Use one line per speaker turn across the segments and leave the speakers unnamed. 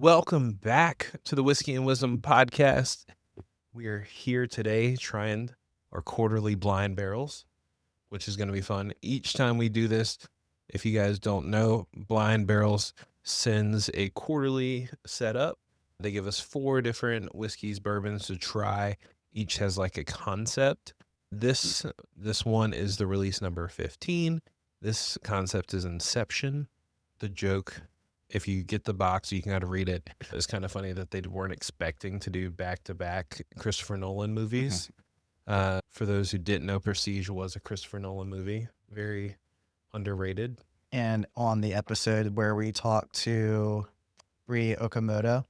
Welcome back to the Whiskey and Wisdom podcast. We are here today trying our quarterly blind barrels, which is going to be fun. Each time we do this, if you guys don't know, Blind Barrels sends a quarterly setup. They give us 4 different whiskeys, bourbons to try. Each has like a concept. This one is the release number 15. This concept is Inception. The joke, if you get the box, you can kind of read it. It's kind of funny that they weren't expecting to do back-to-back Christopher Nolan movies. For those who didn't know, Prestige was a Christopher Nolan movie. Very underrated.
And on the episode where we talked to Rie Okamoto,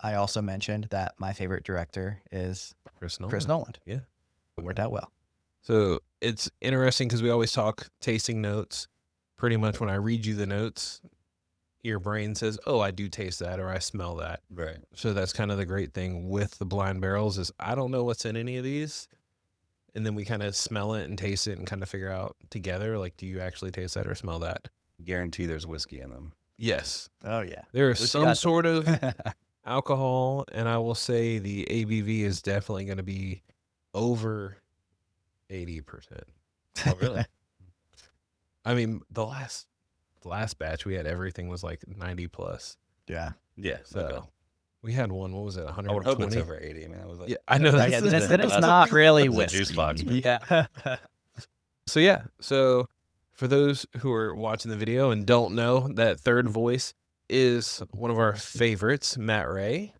I also mentioned that my favorite director is Chris Nolan.
Yeah.
It worked out well.
So it's interesting because we always talk tasting notes. Pretty much when I read you the notes, your brain says, oh, I do taste that or I smell that.
Right.
So that's kind of the great thing with the blind barrels is I don't know what's in any of these. And then we kind of smell it and taste it and kind of figure out together, like, do you actually taste that or smell that?
Guarantee there's whiskey in them.
Yes.
Oh, yeah.
There is some sort of alcohol, and I will say the ABV is definitely going to be over 80%.
Oh, really?
I mean, the last batch we had, everything was like 90 plus.
Yeah.
Yeah.
So
Okay.
we had one, what was it, 120?
I would hope it's over 80. I mean, I was like,
Yeah, I know.
Then it's not really
that's a
whiskey.
juice box.
Yeah.
So for those who are watching the video and don't know, that third voice is one of our favorites, Matt Ray.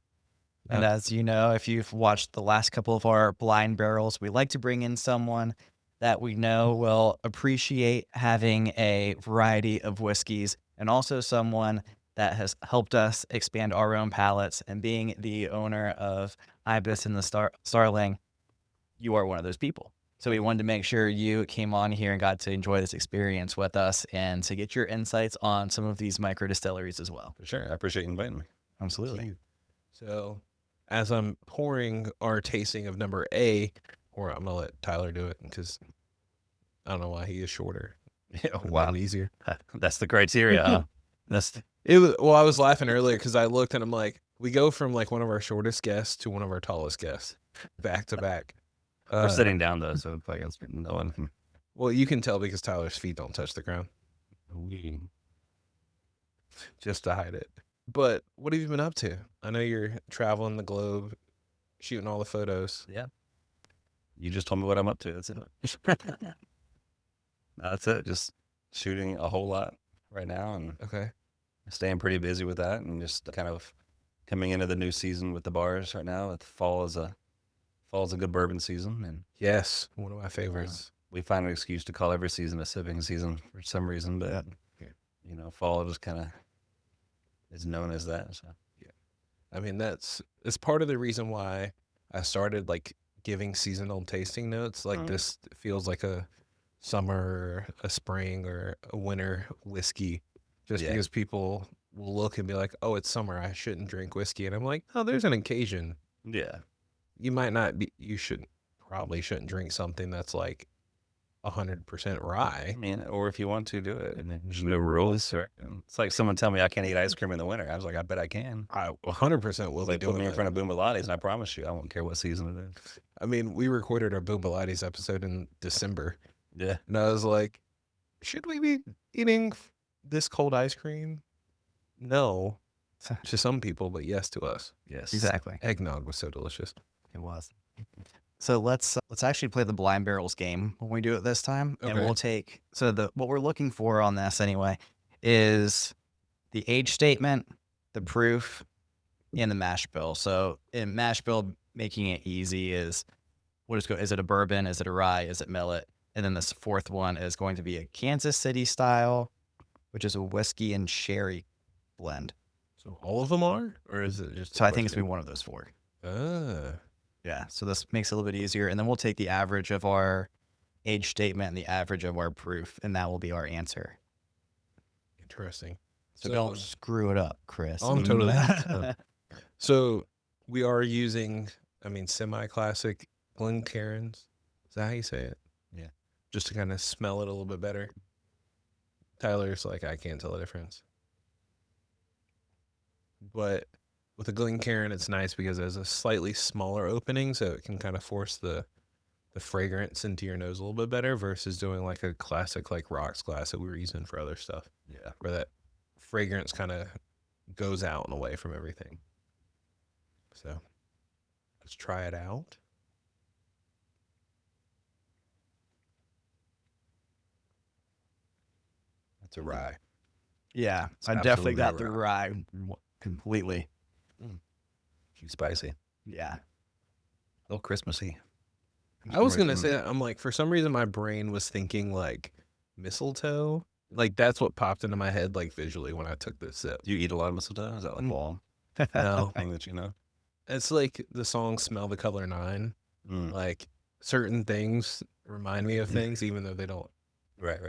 And as you know, if you've watched the last couple of our blind barrels, we like to bring in someone that we know will appreciate having a variety of whiskeys, and also someone that has helped us expand our own palates. And being the owner of Ibis and the Starling, you are one of those people. So we wanted to make sure you came on here and got to enjoy this experience with us and to get your insights on some of these micro distilleries as well.
For sure. I appreciate you inviting me.
Absolutely.
So as I'm pouring our tasting of number A, or I'm going to let Tyler do it because I don't know why he is shorter.
Yeah,
Wow. Easier.
That's the criteria. Huh?
I was laughing earlier because I looked and I'm like, we go from like one of our shortest guests to one of our tallest guests back to back.
We're sitting down though, so it's like no one.
Well, you can tell because Tyler's feet don't touch the ground. Just to hide it. But what have you been up to? I know you're traveling the globe, shooting all the photos.
Yeah. You just told me what I'm up to. That's it. That's it. Just shooting a whole lot right now and
Okay.
staying pretty busy with that and just kind of coming into the new season with the bars right now. Fall is a good bourbon season, and
Yes, one of my favorites.
we find an excuse to call every season a sipping season for some reason, but fall just kind of is known as that. So
I mean, it's part of the reason why I started like giving seasonal tasting notes. Like this feels like a summer, a spring, or a winter whiskey, just because people will look and be like, oh, it's summer, I shouldn't drink whiskey. And I'm like, oh, there's an occasion.
yeah,
You probably shouldn't drink something that's like 100% rye.
I mean, or if you want to do it, and then there's no rules. It's like someone tell me I can't eat ice cream in the winter. I was like, I bet I can.
I 100% will be
They put
doing
me in
that.
front of Boombalottis, and I promise you, I won't care what season it is.
I mean, we recorded our Boombalottis episode in December.
Yeah,
And I was like, should we be eating this cold ice cream? No, to some people, but yes to us.
yes,
Exactly.
Eggnog was so delicious.
It was. So let's actually play the blind barrels game when we do it this time, and
Okay.
we'll take what we're looking for on this anyway is the age statement, the proof, and the mash bill. So in mash bill, making it easy is is it a bourbon, is it a rye, is it millet, and then this fourth one is going to be a Kansas City style, which is a whiskey and sherry blend.
So all of them are, or is it just?
So I think it's gonna be one of those 4.
Ah,
Yeah, so this makes it a little bit easier. And then we'll take the average of our age statement and the average of our proof, and that will be our answer.
interesting.
So don't screw it up, Chris.
Oh, I'm totally. So we are using, semi-classic Glencairns. Is that how you say it?
Yeah.
Just to kind of smell it a little bit better. Tyler's like, I can't tell the difference. but with a Glencairn, it's nice because it has a slightly smaller opening, so it can kind of force the fragrance into your nose a little bit better versus doing like a classic like rocks glass that we were using for other stuff,
Yeah.
where that fragrance kind of goes out and away from everything. So let's try it out.
That's a rye.
Yeah,
It's
I definitely
absolutely
got the
rye.
rye completely.
Too spicy.
Yeah.
A little Christmassy.
I was gonna say that. I'm like, for some reason, my brain was thinking like mistletoe. Like that's what popped into my head, like visually when I took this sip.
Do you eat a lot of mistletoe? Is that like fall
No,
thing that you know?
it's like the song "Smell the Color 9."
Mm.
Like certain things remind me of things, even though they don't.
Right.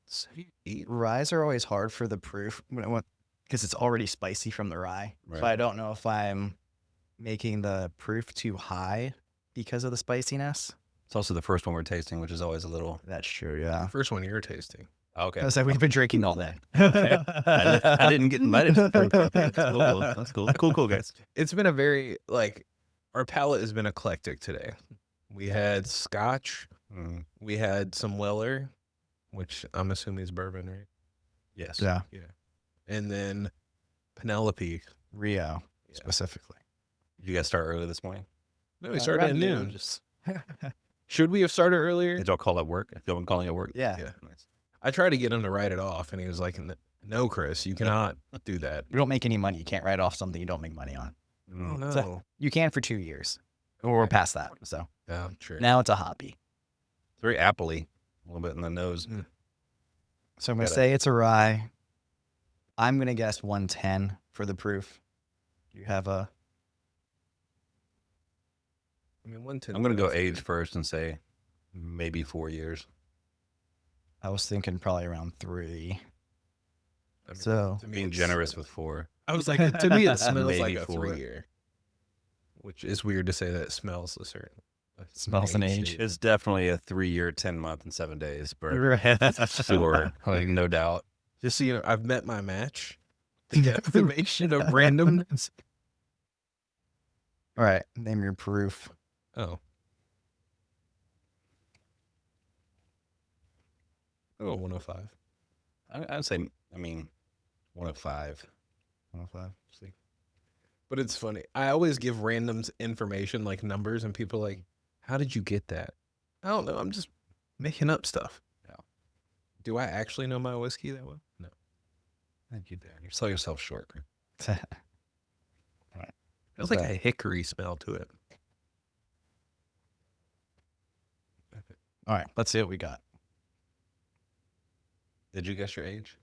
So you eat.
Ryes are always hard for the proof because it's already spicy from the rye. So
Right.
I don't know if I'm making the proof too high because of the spiciness.
It's also the first one we're tasting, which is always a little.
That's true, yeah.
First one you're tasting.
Okay.
I was like, we've been drinking all day.
I didn't get invited. That's cool. Cool, guys.
It's been a very like our palate has been eclectic today. We had Scotch,
Mm.
we had some Weller, which I'm assuming is bourbon, right?
Yes.
Yeah.
And then Penelope.
Rio,
Yeah.
specifically.
Did you guys start early this morning?
No, we started at
around
noon. Just should we have started earlier?
Did y'all call it work? If y'all been calling it work?
Yeah.
Yeah.
Nice.
I tried to get him to write it off, and he was like, "No, Chris, you cannot do that."
We don't make any money. You can't write off something you don't make money on.
Mm.
Oh no.
So- You can for 2 years. Or we're past that. So
Yeah, true.
now it's a hobby.
It's very appley, a little bit in the nose.
So I'm going to
Got it.
say it's a rye. I'm going to guess 110 for the proof. You have a...
I mean, 110.
I'm gonna go age first and say maybe 4 years.
I was thinking probably around 3.
I mean,
So
to me,
Being
it's-
generous with 4.
I was like, to me, it smells like
Maybe
a
4.
3-year, which is weird to say that it smells a certain.
Smells an age.
It's definitely a 3-year, 10-month, and 7 days. But
Right.
sure, like no doubt.
Just so you know, I've met my match. The definition of randomness.
All right. Name your proof.
Oh. Oh, 105.
I'd say, 105.
105.
See.
But it's funny. I always give randoms information like numbers, and people are like, how did you get that? I don't know. I'm just making up stuff.
Yeah.
Do I actually know my whiskey that well? No.
Thank you, Dan. You sell yourself short.
There's like a hickory smell to it.
All right. Let's see what we got.
Did you guess your age?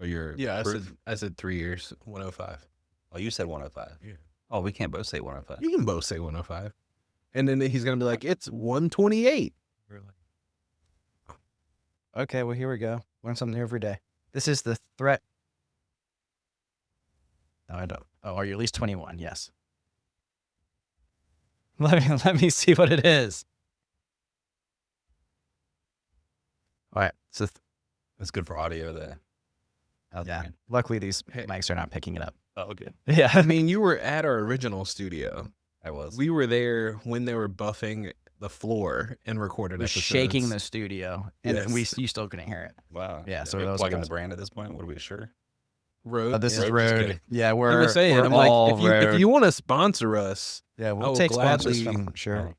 Or your
Yeah,
proof?
I said 3 years, 105.
Oh, you said 105.
Yeah.
Oh, we can't both say 105.
You can both say 105. And then he's going to be like, it's 128. We're like,
Okay. Well, here we go. Learn something new every day. This is the threat. No, I don't. Oh, are you at least 21? Yes. Let me see what it is. All right. So
That's good for audio there.
yeah. Luckily, these
Hey.
mics are not picking it up.
Oh, good.
Yeah.
I mean, you were at our original studio.
I was.
We were there when they were buffing the floor and recorded
was
episodes.
shaking the studio, and
Yes.
you still couldn't hear it.
Wow.
Yeah, so
Are we
that was
plugging
good.
the brand at this point? What are we sure?
Road.
This
yeah.
is
Road, just
Road.
kidding.
Yeah,
I'm
we're
just saying.
we're
I'm like,
all
if you want to sponsor us,
yeah,
I
we'll
will
take sponsors
gladly-
from sure.
Oh.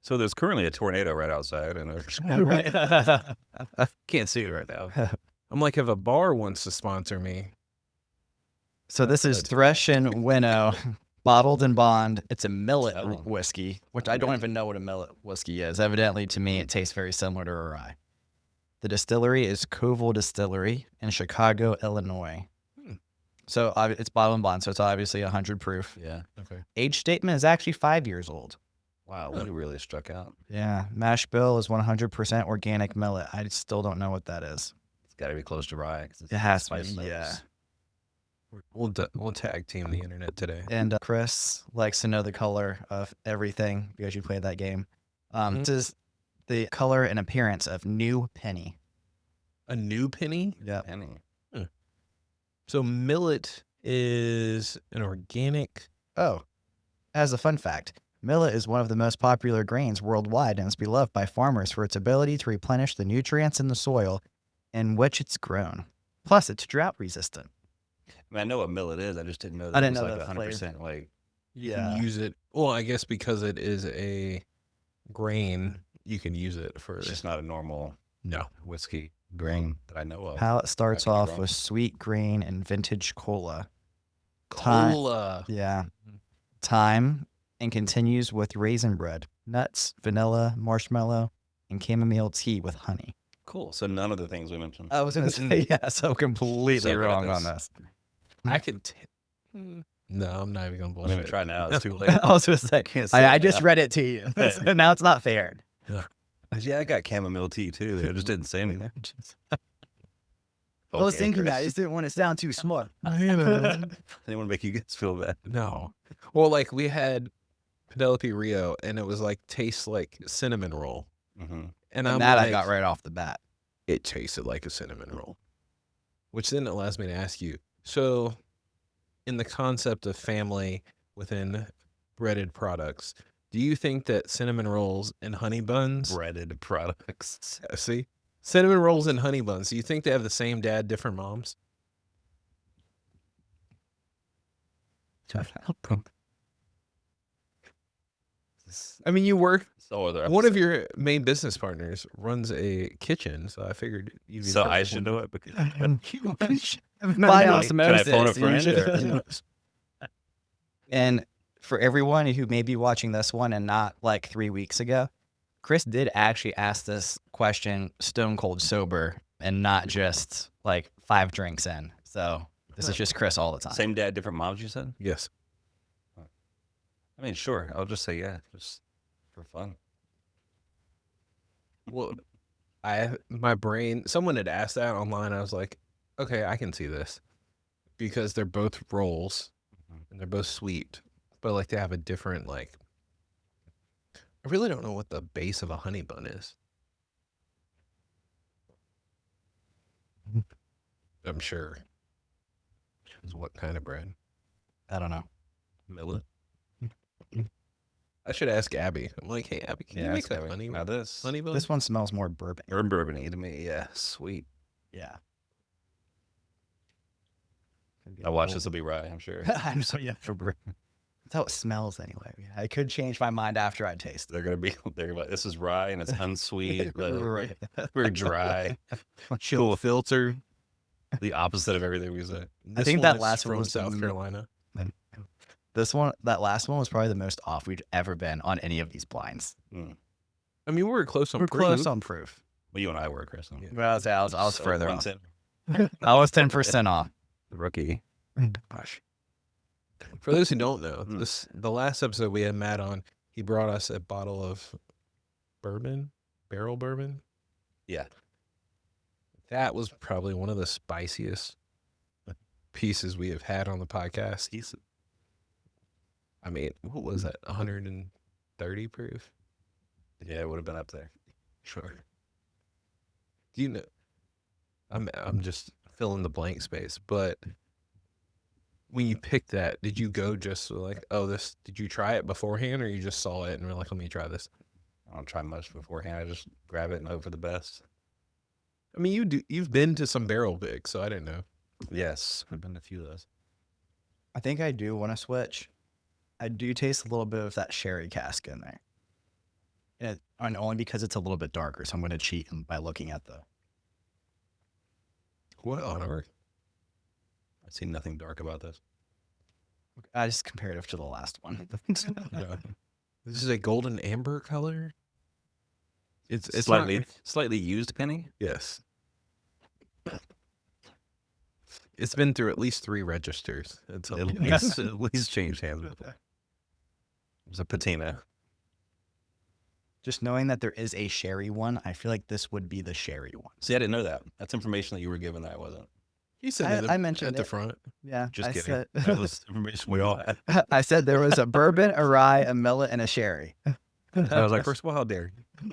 So there's currently a tornado right outside, and can't see it right now.
I'm like, if a bar wants to sponsor me,
So this is
Good.
Thresh and Winnow, bottled in bond. It's a millet
Oh.
whiskey, which I don't even know what a millet whiskey is. Evidently, to me, it tastes very similar to a rye. The distillery is Koval Distillery in Chicago, Illinois.
Hmm.
So it's bottled in bond, so it's obviously 100 proof.
Yeah.
okay.
Age statement is actually 5 years old.
Wow. We really struck out.
Yeah, mash bill is 100% organic millet. I still don't know what that is.
It's got to be close to rye. 'cause it's
It has to
spice
be,
notes.
yeah.
We'll tag team the internet today.
And Chris likes to know the color of everything because you played that game.
Mhm.
This is the color and appearance of New Penny.
A new penny.
Yeah.
Penny.
So millet is an organic.
Oh, as a fun fact, millet is one of the most popular grains worldwide and is beloved by farmers for its ability to replenish the nutrients in the soil in which it's grown. Plus, it's drought resistant.
I mean, I know what millet is. I just didn't know that
I
it
didn't
was
know
like
the
100% like.
You can use it. Well, I guess because it is a grain, you can use it for.
It's just not a normal
No.
whiskey grain that I know of.
Palate starts
could be
off
wrong.
with sweet grain and vintage cola. Time-
Cola.
Yeah. Thyme and continues with raisin bread, nuts, vanilla, marshmallow, and chamomile tea with honey.
Cool. So none of the things we mentioned.
I was going to say, yeah, so completely
So good at
wrong on
this.
this.
I could. No, I'm not even gonna
I'm
bullshit.
going to try now. It's too late.
I was going to say,
Can't say
I
it
just
now.
read it to you. So now it's not fair.
Yeah, I got chamomile tea too. I just didn't say anything.
I was
Okay,
thinking that. I
Chris.
just didn't want to sound too smart.
I didn't want to make you guys feel bad.
No. Well, like we had Penelope Rio, and it was like tastes like cinnamon roll,
Mm-hmm.
and
And
I'm
that
like,
I got right off the bat.
It tasted like a cinnamon roll, which then allows me to ask you. So, in the concept of family within breaded products, do you think that cinnamon rolls and honey buns?
Breaded products.
See, cinnamon rolls and honey buns. Do you think they have the same dad, different moms? I mean, you work.
So other
One of your main business partners runs a kitchen, so I figured you'd be
So
the
I
perfect
should
one.
know it because
Find
Can I phone a
osmosis,
friend?
or- And for everyone who may be watching this one and not like 3 weeks ago, Chris did actually ask this question stone cold sober and not just like 5 drinks in. So this is just Chris all the time.
Same dad, different moms. You said.
Yes.
I mean, sure. I'll just say yeah, just for fun.
Well, my brain. Someone had asked that online. I was like, okay, I can see this because they're both rolls and they're both sweet, but like they have a different like. I really don't know what the base of a honey bun is. I'm sure. Is what kind of bread?
I don't know.
Millet.
I should ask Abby. I'm like, hey, Abby, can you make a honey
Now this.
bun?
This one smells more bourbon.
Or bourbony to me. Yeah, sweet.
Yeah.
I watch this will be rye. I'm sure.
I'm so yeah. That's how it smells anyway. I could change my mind after I taste
They're gonna be. They're like, this is rye and it's unsweet.
it. Right.
We're dry.
Chill filter.
The opposite of everything we say.
This
think
one
that
is
last one
from
was the
South
m-
Carolina.
That last one was probably the most off we'd ever been on any of these blinds.
I mean, we were close on
We're
proof.
close on proof.
Well, you and I were, Chris.
Yeah.
Well, I was
So
further off.
110.
I was 10% off.
The rookie.
Gosh.
For those who don't know,
Mm.
the last episode we had Matt on, he brought us a bottle of bourbon, barrel bourbon.
Yeah.
That was probably one of the spiciest pieces we have had on the podcast. I mean, what was that? 130 proof?
Yeah, it would have been up there.
Sure. Do you know? I'm just filling the blank space, but when you picked that, did you go just like, oh, this? Did you try it beforehand, or you just saw it and were like, let me try this?
I don't try much beforehand. I just grab it and hope for the best.
I mean, you've been to some barrel bigs, so I didn't know.
Yes, I've been to a few of those.
I think I do want to switch. I do taste a little bit of that sherry cask in there. And only because it's a little bit darker, so I'm going to cheat by looking at the...
What on earth?
I see nothing dark about this.
just comparative to the last one.
Yeah. This is a golden amber color. It's
slightly
not-
slightly used penny.
yes. It's been through at least 3 registers. It's
At least changed hands before. There's a patina.
Just knowing that there is a sherry one, I feel like this would be the sherry one.
See, I didn't know that. That's information that you were given that I wasn't.
You said it
I mentioned
at the
it.
front.
Yeah,
Just
I
kidding.
said,
That was information we all had.
I said there was a bourbon, a rye, a millet, and a sherry.
I was like, first of all, how dare you?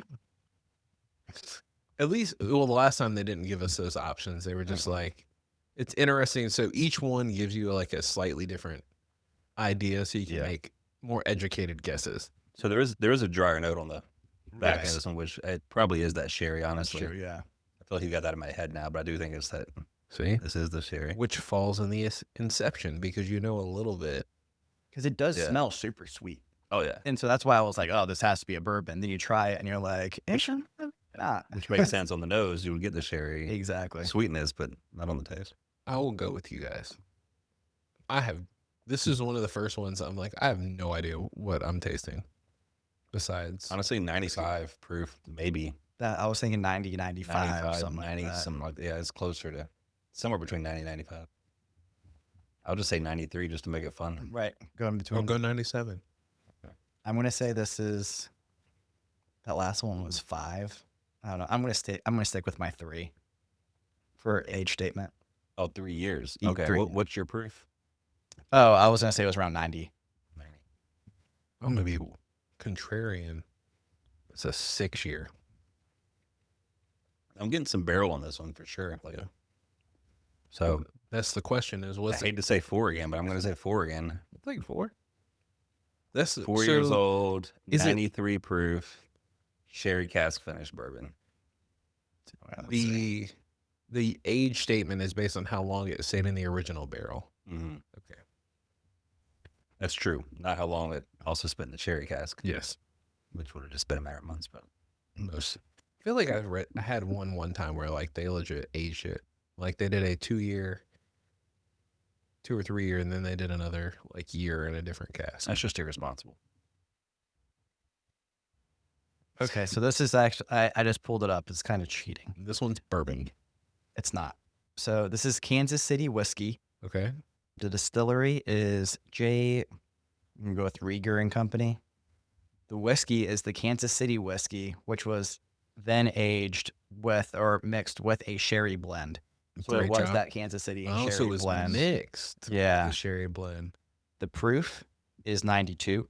At least, well, the last time they didn't give us those options. They were just like, It's interesting. So each one gives you like a slightly different idea, so you can make more educated guesses.
So there is a drier note on the back end
Yes.
of this one, which it probably is that sherry. Honestly,
Sure, yeah.
I feel like you got that in my head now, but I do think it's that.
See,
This is the sherry.
which falls in the inception because you know a little bit.
Because it does
Yeah.
smell super sweet.
Oh yeah,
And so that's why I was like, oh, this has to be a bourbon. Then you try it and you're like, it's not.
which makes sense on the nose. You would get the sherry
Exactly.
sweetness, but not on the taste.
I will go with you guys. This is one of the first ones I'm like, I have no idea what I'm tasting. Besides,
Honestly, 95 proof, maybe
That I was thinking 90, 95,
95,
something
90,
like that.
something like that. Yeah, it's closer to somewhere between 90 and 95. I'll just say 93 just to make it fun.
Right. Go in
I'll
between.
go 97.
I'm gonna say this is that last one was 5. I don't know. I'm gonna stick with my 3 for age statement.
Oh, 3 years.
Eat
Okay,
3.
what's your proof?
Oh, I was gonna say it was around 90.
90.
I'm gonna be contrarian. It's a 6-year.
I'm getting some barrel on this one for sure. Like, so
That's the question. Is
I
what's
hate to say 4 again, but I'm going to say 4 again.
I think 4. That's
4 years
so
old,
is it-
93 proof, sherry cask finished bourbon.
The age statement is based on how long it stayed in the original barrel.
Mm-hmm.
Okay.
That's true. Not how long it also spent in the sherry cask,
Yes.
which would have just been a matter of months. But
Most. I feel like I had one time where like they legit aged it. Like they did a 2 or 3 year, and then they did another like year in a different cask.
that's just irresponsible.
Okay, so this is actually I just pulled it up. It's kind of cheating.
This one's bourbon.
It's not. So this is Kansas City whiskey.
Okay.
The distillery is I'm gonna go with Rieger and Company. The whiskey is the Kansas City whiskey, which was then aged with or mixed with a sherry blend. So it
Great
was
job.
that Kansas City
Oh,
sherry
so it was
blend.
mixed.
Yeah.
The sherry blend.
The proof is 92.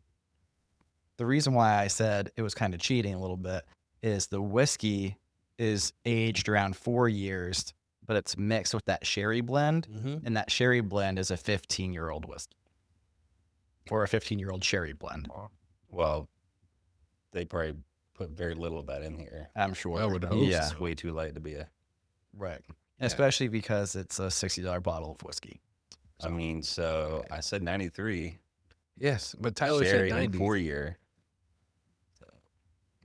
The reason why I said it was kind of cheating a little bit is the whiskey is aged around 4 years, but it's mixed with that sherry blend,
Mm-hmm.
and that sherry blend is a 15-year-old whiskey or a 15-year-old sherry blend.
Well, they probably put very little of that in here.
I'm sure.
I would hope
Yeah,
It's way too light to be a.
right. Especially because it's a $60 bottle of whiskey.
I mean, so I said 93
Yes, but Tyler
sherry
said
in
90.
4 year.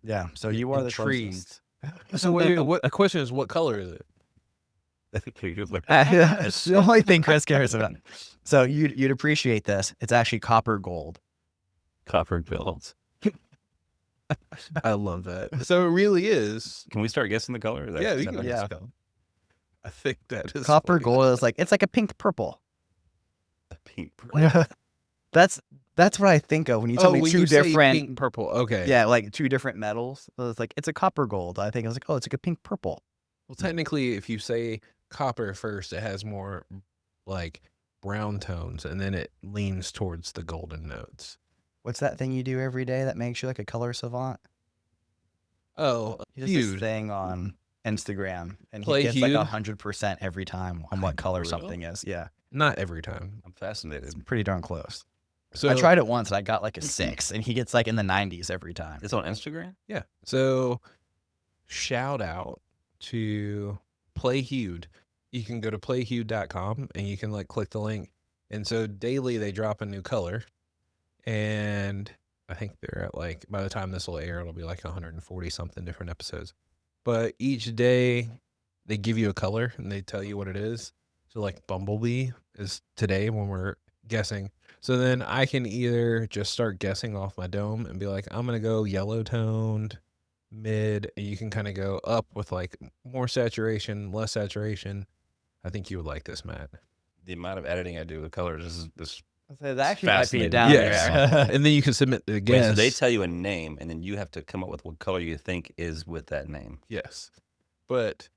Yeah. So you are the
Intrigued.
closest.
So what? A question is, what color is it?
It's the only thing Chris cares about. So you'd appreciate this. It's actually copper gold.
Copper bills.
I love that. So it really is.
Can we start guessing the color? Is that-
Yeah,
is
we
that
can
better?
Yeah.
just go. I think that is
Copper
funny.
gold is it's like a pink purple.
Pink.
That's what I think of when you tell me
when
two
you say
different.
pink, purple. Okay.
Yeah, like 2 different metals. So it's a copper gold. I think I was like, oh, it's like a pink purple.
Well, technically, if you say copper first, it has more like brown tones, and then it leans towards the golden notes.
What's that thing you do every day that makes you like a color savant?
Oh,
He does this
hued.
thing on Instagram, and
Play
he gets
hued?
like 100% every time on what color
Really?
something is. Yeah,
Not every time.
I'm fascinated.
pretty darn close.
So
I tried it once and I got like a 6, and he gets like in the 90s every time.
It's on Instagram?
Yeah. So shout out to Play Hued. You can go to playhued.com and you can like click the link. And so daily they drop a new color. And I think they're at like, by the time this will air, it'll be like 140 something different episodes. But each day they give you a color and they tell you what it is. So like Bumblebee is today when we're guessing. So then I can either just start guessing off my dome and be like, I'm going to go yellow toned, mid, and you can kind of go up with like more saturation, less saturation. I think you would like this, Matt.
The amount of editing I do with colors is this.
That actually might be
Fascinating.
down
Yes.
there.
And then you can submit the
Wait,
guess.
so they tell you a name, and then you have to come up with what color you think is with that name.
Yes. But,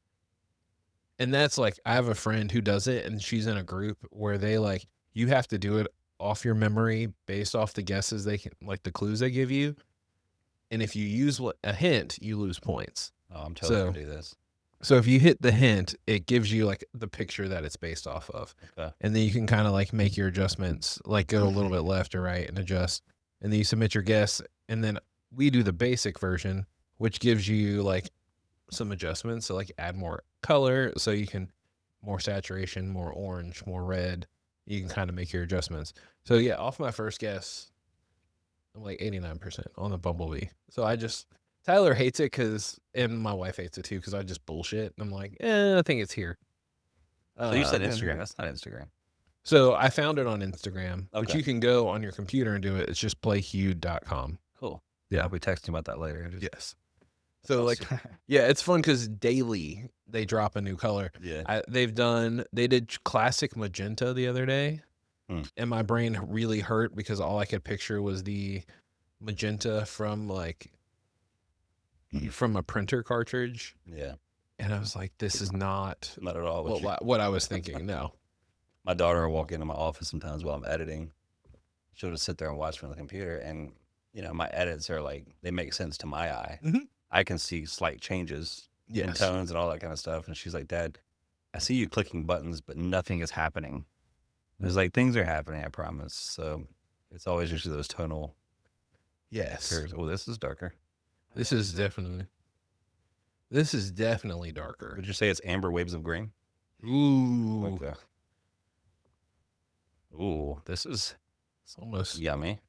and that's like, I have a friend who does it, and she's in a group where they like, you have to do it off your memory based off the guesses they can, like the clues they give you. And if you use a hint, you lose points.
Oh, I'm totally
So-
gonna do this.
So if you hit the hint, it gives you like the picture that it's based off of.
Okay.
And then you can kind of like make your adjustments, like go a little bit left or right and adjust. And then you submit your guess. And then we do the basic version, which gives you like some adjustments. So like add more color so you can more saturation, more orange, more red. You can kind of make your adjustments. So yeah, off my first guess, I'm like 89% on the Bumblebee. So Tyler hates it and my wife hates it too because I just bullshit. And I'm like, I think it's here.
So you said
And-
Instagram. That's not Instagram.
So I found it on Instagram, but
Okay.
you can go on your computer and do it. It's just playhued.com.
Cool.
Yeah.
I'll be texting about that later.
Yes. So like, yeah, it's fun because daily they drop a new color.
Yeah.
They did classic magenta the other day, and my brain really hurt because all I could picture was the magenta from a printer cartridge,
Yeah.
and I was like, this is not
Not at all.
what I was thinking. No.
My daughter will walk into my office sometimes while I'm editing. She'll just sit there and watch me on the computer, and my edits are like they make sense to my eye.
Mhm.
I can see slight changes in
Yes.
tones and all that kind of stuff. And she's like, "Dad, I see you clicking buttons, but nothing is happening." There's like things are happening, I promise. So it's always usually those tonal
Yes.
curves. Oh, this is darker.
This is definitely darker.
Would you say it's amber waves of green?
Ooh.
Like the- Ooh, this is
It's almost.
yummy.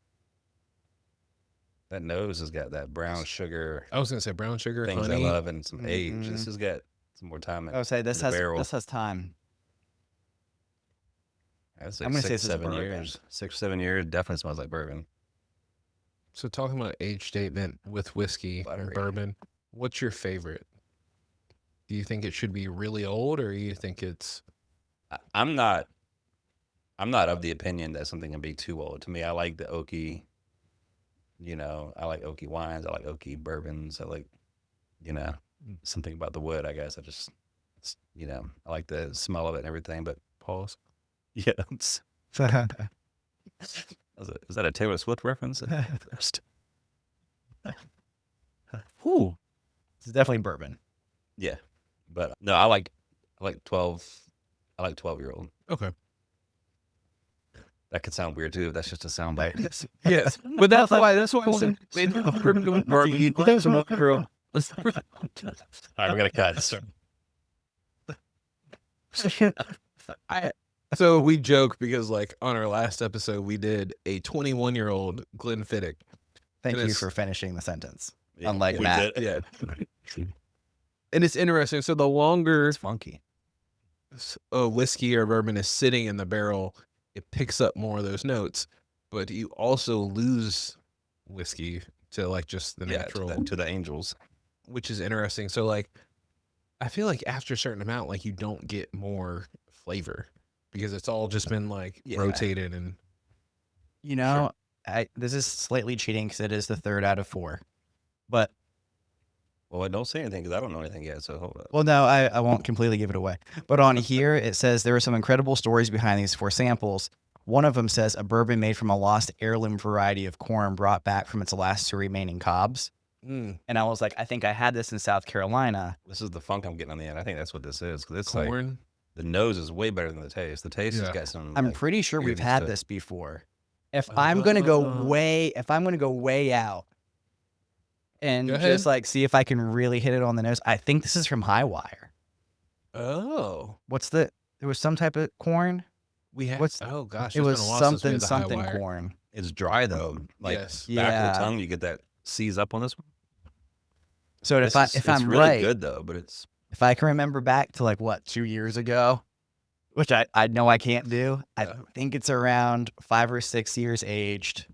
That nose has got that brown sugar
I was gonna say brown sugar,
things
honey.
I love and some age.
Mhm.
This has got some more time.
I would say this
the barrel.
has time.
I'd say
I'm gonna say
6,
this is
7
bourbon.
years. 6, 7 years definitely smells like bourbon.
So talking about age statement with whiskey and
Buttery.
bourbon, what's your favorite? Do you think it should be really old, or you think it's
I'm not of the opinion that something can be too old. To me, I like the oaky. I like oaky wines. I like oaky bourbons. I like, something about the wood. I guess I just, I like the smell of it and everything. But
pause?
yeah, is that a Taylor Swift reference?
Whew. It's definitely bourbon.
Yeah, but no, I like 12. I like 12-year-old.
Okay.
That could sound weird too. If that's just a sound bite.
Yes, but that's why I said
Bourbon. All right, we're gonna cut.
So we joke because like on our last episode we did a 21-year-old Glenfiddich.
Thank
And
you
it's-
for finishing the sentence.
Yeah,
Unlike
we
Matt.
did.
Yeah. And it's interesting. So the longer
It's funky.
a whiskey or bourbon is sitting in the barrel, it picks up more of those notes, but you also lose whiskey to like just the
Yeah,
natural,
to the angels.
which is interesting. So like, I feel like after a certain amount, like you don't get more flavor because it's all just been like
Yeah.
rotated and
This is slightly cheating because it is the third out of 4. But
Well, don't say anything because I don't know anything yet. So hold up.
well, no, I won't completely give it away. But on here, it says there are some incredible stories behind these 4 samples. One of them says a bourbon made from a lost heirloom variety of corn brought back from its last 2 remaining cobs. And I was like, I think I had this in South Carolina.
This is the funk I'm getting on the end. I think that's what this is. 'Cause it's like
corn.
the nose is way better than the taste. The taste has
Yeah.
got some.
I'm
like,
pretty sure we've
weirdness
had
to it.
this before. If I'm gonna go
Uh.
way out and
Go ahead.
just like see if I can really hit it on the nose, I think this is from High Wire.
Oh,
There was some type of corn.
we have.
What's-
Oh gosh,
It
it's
was
been a while since we had the High
something
Wire.
corn.
It's dry though. Like
Yes.
back of
Yeah.
the tongue, you get that seize up on this one.
So if
It's
I'm
really
right,
good though, but it's
if I can remember back to like 2 years ago, which I know I can't do, I
Yeah.
think it's around 5 or 6 years aged.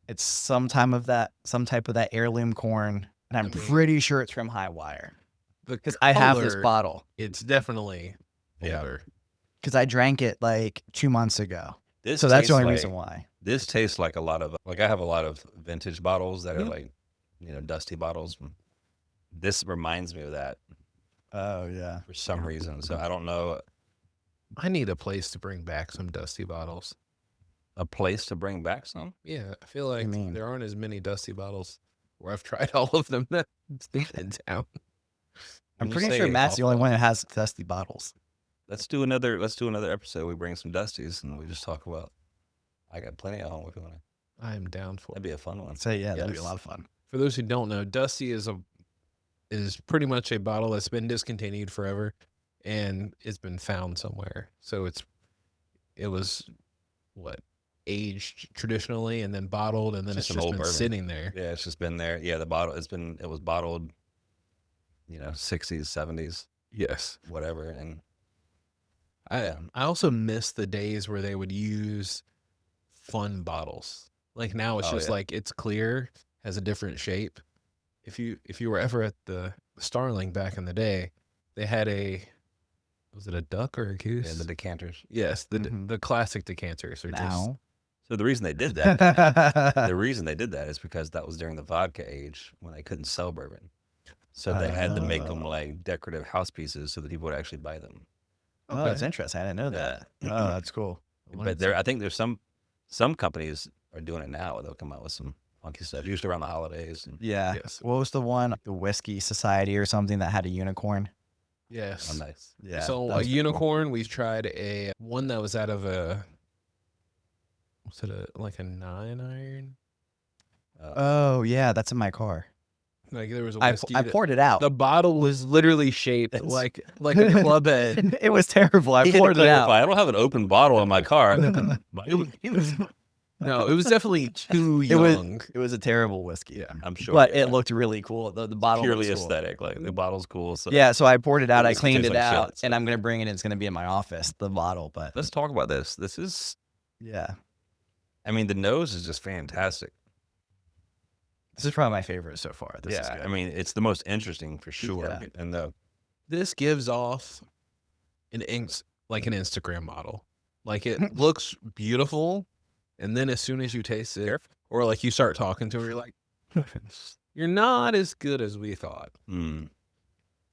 It's some type of that heirloom corn, and I'm
I mean-
pretty sure it's from High Wire
The
because I have this
color,
bottle
It's definitely
Yeah.
older.
because I drank it like 2 months ago.
this.
So that's the
tastes
only
like-
reason why.
This tastes like a lot of I have a lot of vintage bottles that are
Mhm.
like dusty bottles. This reminds me of that
Oh yeah.
for some reason. So I don't know
I need a place to bring back some dusty bottles.
a place to bring back some.
Yeah, I feel like
mean?
there aren't as many dusty bottles where I've tried all of them that's in town.
I'm
When you
pretty
say
sure Matt's the only
off-
one that has dusty bottles.
Let's do another episode. We bring some Dusties and we just talk about. I got plenty at home if you want to.
I am down for
That'd be a fun one.
So yeah, that'd be a
Yes.
lot of fun.
For those who don't know, Dusty is pretty much a bottle that's been discontinued forever, and it's been found somewhere. So it was what, aged traditionally and then bottled, and then
Just
it's
an
just
old
been
bourbon.
sitting there.
Yeah, it's just been there. Yeah, it was bottled, 60s, 70s,
Yes.
whatever. And
I also miss the days where they would use fun bottles. Like now it's
Oh,
just
yeah.
like it's clear, has a different shape. If you were ever at the Starling back in the day, they had was it a duck or a goose?
yeah, the decanters.
Yes, the
Mhm.
the classic decanters are just
Now.
So the reason they did that, is because that was during the vodka age when they couldn't sell bourbon. So they had to make them
Oh.
like decorative house pieces so that people would actually buy them.
Oh, that's interesting. I didn't know that. Oh, that's cool.
But I think there's some companies are doing it now. They'll come out with some funky stuff, usually around the holidays. And,
Yeah.
Yes.
What was the one? The Whiskey Society or something that had a unicorn?
Yes.
oh, nice.
Yeah.
So
that
a
was pretty cool.
unicorn, we've tried one that was out of was it like a 9-iron?
Oh yeah, that's in my car.
Like there was a
I
whiskey.
poured it out.
The bottle was literally shaped
It's-
like a club head.
It was terrible. I
He had to
poured it out.
clarify, I don't have an open bottle in my car.
No, it was definitely too
It was-
young.
It was a terrible whiskey.
Yeah.
I'm sure.
But
yeah.
it looked really cool. The bottle
purely
looks cool.
aesthetic. Like the bottle's cool. So
Yeah, so I poured it out.
The
I
whiskey
cleaned
tastes
it
like shit,
out,
so-
and I'm gonna bring it in. It's gonna be in my office. The bottle, but
let's talk about this. This is,
yeah,
I mean, the nose is just fantastic.
this is probably my favorite so far. This is
Yeah,
good.
I mean, it's the most interesting for sure.
Yeah.
And
This gives off like an Instagram model. Like it looks beautiful, and then as soon as you taste it, or like you start talking to her, you're like, you're not as good as we thought.
mm,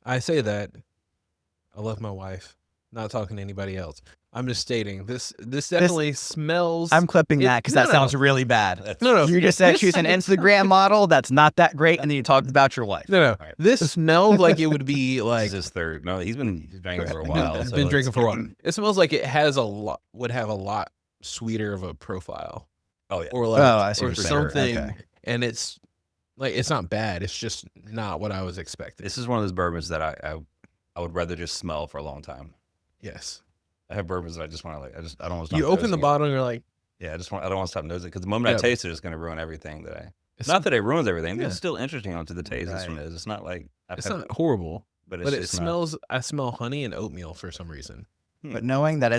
I say that. I love my wife. Not talking to anybody else. I'm just stating this definitely smells.
I'm clipping
It-
that because
no,
that
no.
sounds really bad.
that's,
No.
You just said
This-
she's an Instagram model. That's not that great, and then you talked about your wife.
No.
right.
This smells like it would be
This
like
is his third. No, he's been drinking for a
No,
while.
I've
so
been
it's-
drinking for a while. It smells like it would have a lot sweeter of a profile,
Oh yeah.
or like
Oh, I see
or
what you're saying.
something.
Okay.
And it's like it's not bad. It's just not what I was expecting.
This is one of those bourbons that I would rather just smell for a long time.
Yes.
I have bourbons that I just want to I don't want to stop
You open the
nosing it.
bottle and you're like,
Yeah, I don't want to stop nosing it because the moment I
Yeah.
taste it, it's going to ruin everything that I.
it's
Not that it ruins everything.
Yeah.
It's still interesting onto the taste. This
Right.
one is. It's not like
it's not horrible,
but
but it
just not-
smells. I smell honey and oatmeal for some reason.
But knowing that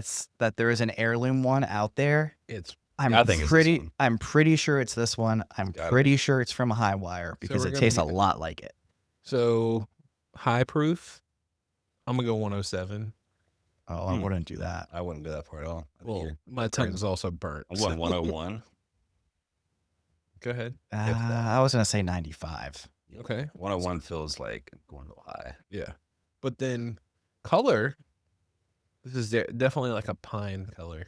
there is an heirloom one out there,
It's
I'm
I think it's this
pretty.
one.
I'm pretty sure it's this one. I'm
Got it.
pretty sure it's from High Wire because
we're
it
gonna
tastes a
be-
lot like it.
so high proof. I'm gonna go 107.
Oh, I
Hmm.
wouldn't do that.
I wouldn't do that for it at all. I think
Well,
you're-
my tongue is also burnt.
I'm
so-
going 101.
Go ahead.
I was gonna say 95.
Okay.
101 feels like going a little high.
Yeah. But then color, this is definitely like a pine color.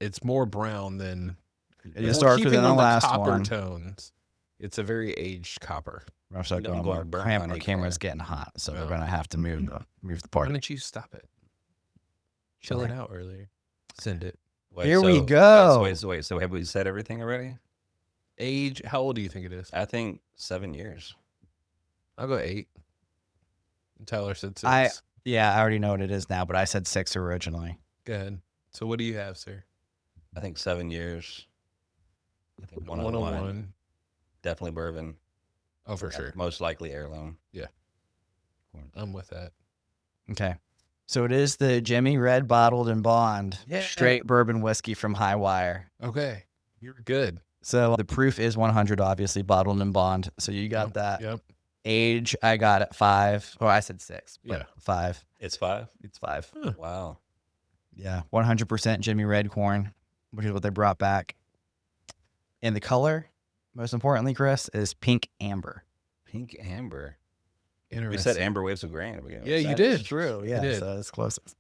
It's more brown than
It is
it's
darker
keeping
than the
on
last
copper
one.
tones. It's a very aged copper.
I'm sorry,
No, I'm
going
going burnt
cramp. Our
honey
camera's
color.
getting hot, so
Oh.
we're gonna have to move the
Why
part.
didn't you stop it? Chill it out earlier. Send it.
Wait,
Here we
so-
go.
Wait, so have we said everything already?
Age, how old do you think it is?
I think 7 years.
I'll go 8. And Tyler said 6.
Yeah, I already know what it is now, but I said 6 originally.
Go ahead. So what do you have, sir?
I think 7 years. I think
101.
101. Definitely bourbon.
Oh, for sure.
Most likely heirloom.
I'm with that.
Okay. So it is the Jimmy Red Bottled and Bond
Yeah.
straight bourbon whiskey from High Wire.
Okay. You're good.
So the proof is 100, obviously, bottled and bond. So you got
Yep,
that.
Yep.
Age, I got at 5. Oh, I said 6. But
Yeah.
5.
It's 5?
It's 5.
Wow.
Yeah. 100% Jimmy Red corn, which is what they brought back. And the color, most importantly, Chris, is pink amber.
Pink amber.
Interesting.
We said amber waves of grain. at the beginning.
Yeah, you
That
did.
is true. Yeah.
did.
So it's closest.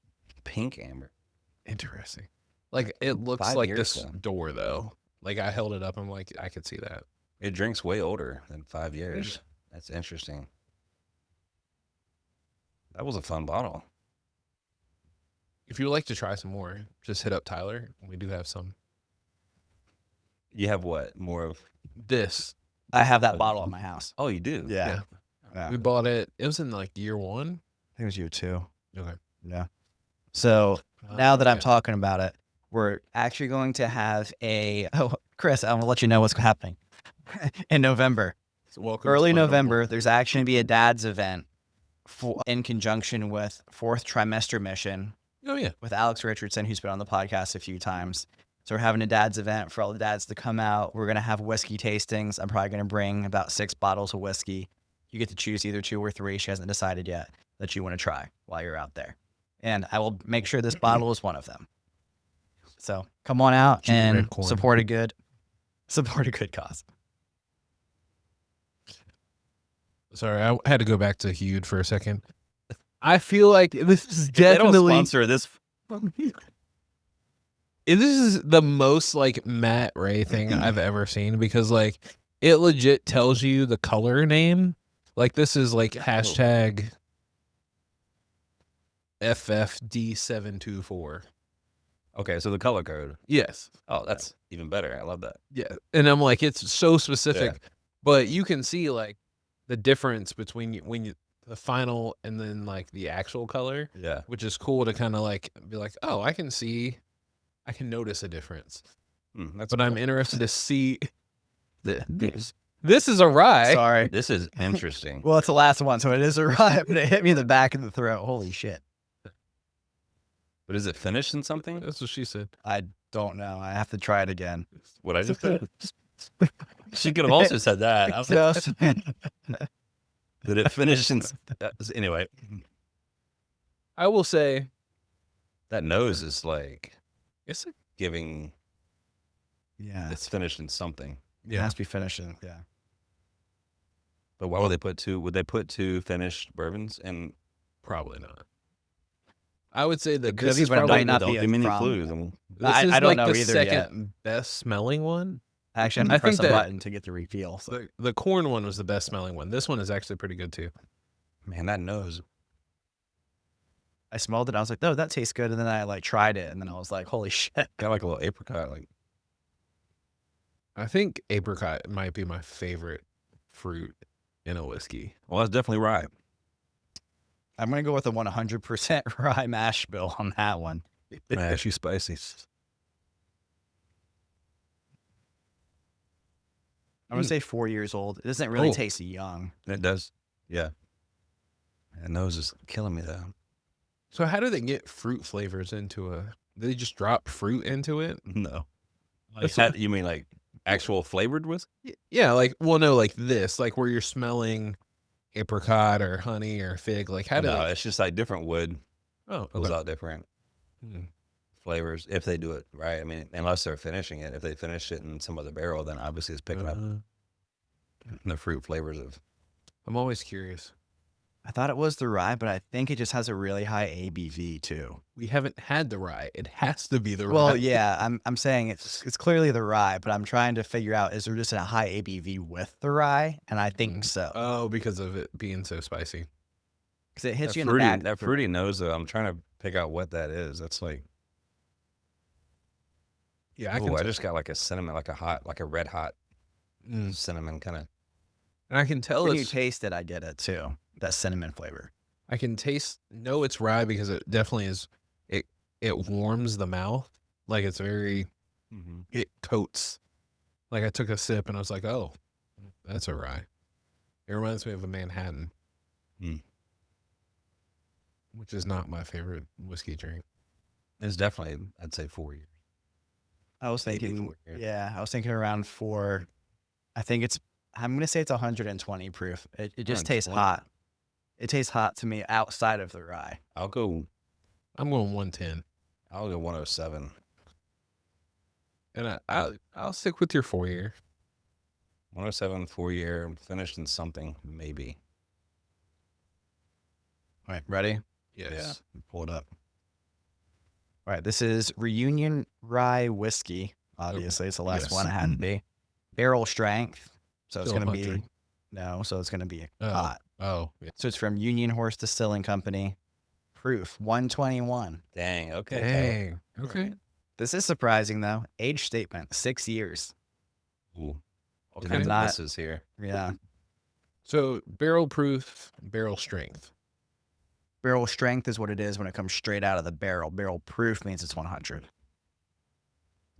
Pink amber.
Interesting. Like it looks
5
like
years,
this
though.
door though. Like I held it up. I'm like, I could see that.
It drinks way older than 5 years. That's interesting. That was a fun bottle.
If you would like to try some more, just hit up Tyler. We do have some.
You have what? More of
This.
I have that bottle at my house.
Oh, you do?
Yeah.
We bought it. It was in like year 1.
I think it was you too.
Okay.
Yeah. So now that I'm
okay.
talking about it, we're actually going to have a. Oh, Chris, I'm gonna let you know what's happening in November.
So welcome
Early
to my
November, there's actually gonna be a dad's event in conjunction with Fourth Trimester Mission
Oh yeah.
with Alex Richardson, who's been on the podcast a few times. So we're having a dad's event for all the dads to come out. We're gonna have whiskey tastings. I'm probably gonna bring about 6 bottles of whiskey. You get to choose either 2 or 3. She hasn't decided yet that you want to try while you're out there. And I will make sure this bottle is one of them. So come on out and
Red corn.
support a good cause.
Sorry, I had to go back to Hued for a second. I feel like this is
They don't
definitely
sponsor this.
this is the most like Matt Ray thing I've ever seen, because like it legit tells you the color name. Like this is like hashtag FFD724.
Okay, so the color code.
Yes.
Oh, that's even better. I love that.
Yeah. And I'm like, it's so specific, but you can see like the difference between the final and then like the actual color,
Yeah.
which is cool to kind of like be like, oh, I can notice a difference.
That's
But
cool.
I'm interested to see this. This is a rye.
Sorry.
This is interesting.
Well, it's the last one, so it is a rye, but it hit me in the back of the throat. Holy shit.
But is it finished in something?
That's what she said.
I don't know. I have to try it again.
What I just said? She could have also said that. I was like,
Just-
did it finish in... Anyway,
I will say
that nose is like
it's a,
giving...
yeah.
It's finished in something.
It has to be finishing. Yeah.
But why would they put 2? Would they put 2 finished bourbons in?
probably not. I would say that
could
this
have
is
even
probably
might not
Don't
be
give me any
from-
clues.
this
I
is
don't
like
know
the
either
second best smelling one.
Actually, I'm
I
going to press
think
a
that-
button to get the refill. So.
The corn one was the best smelling one. This one is actually pretty good too.
Man, that nose.
I smelled it. I was like, oh, that tastes good. And then I like tried it. And then I was like, holy shit.
Got like a little apricot. Like,
I think apricot might be my favorite fruit in a whiskey.
well, that's definitely rye.
I'm going to go with a 100% rye mash bill on that one.
Mashy spicy.
I'm going to say 4 years old. It doesn't really
Oh.
taste young.
It does. Yeah. That nose is killing me though.
So how do they get fruit flavors into a? Do they just drop fruit into it?
No.
That's
Like, you mean like actual flavored whiskey?
Yeah, like well, no, like this, like where you're smelling apricot or honey or fig. Like how do
No,
they?
it's just like different wood
Oh,
pulls
okay.
out different
Hmm.
flavors if they do it right. I mean, unless they're finishing it. If they finish it in some other barrel, then obviously it's picking up the fruit flavors of.
I'm always curious.
I thought it was the rye, but I think it just has a really high ABV too.
We haven't had the rye. It has to be the rye.
Well, yeah, I'm saying it's clearly the rye, but I'm trying to figure out, is there just a high ABV with the rye? And I think so.
Oh, because of it being so spicy.
Because it hits
That
you in the
fruity,
back.
that fruity nose though, I'm trying to pick out what that is. That's like,
Yeah, I
oh,
can.
I just got like a cinnamon, like a red hot
Mm.
cinnamon kind of.
And I can tell
When you
it's.
taste it, I get it too. That cinnamon flavor.
I can know it's rye because it definitely is. It warms the mouth. Like it's very. It coats. Like I took a sip and I was like, oh, that's a rye. It reminds me of a Manhattan.
Mm.
Which is not my favorite whiskey drink.
It's definitely, I'd say 4 years.
I was
Maybe
thinking,
4 years.
yeah, I was thinking around 4. I think I'm going to say it's 120 proof. It just tastes
120.
hot. It tastes hot to me outside of the rye.
I'll go
I'm going 110.
107.
And I'll stick with your 4 year.
107, 4 year, finished in something, maybe.
All right, ready?
Yes.
Pull it up. All right, this is Reunion Rye Whiskey. Obviously, it's the last
Yes.
one. It had to be barrel strength, so it's
Still
going to be
100.
no, so it's going to be
Oh.
hot.
Oh, yeah.
So it's from Union Horse Distilling Company. Proof 121.
Dang. Okay.
Dang. Okay.
This is surprising though. Age statement 6 years.
Ooh. All
Okay.
kinds of
Not-
misses here.
Yeah.
So barrel proof, barrel strength.
Barrel strength is what it is when it comes straight out of the barrel. Barrel proof means it's 100.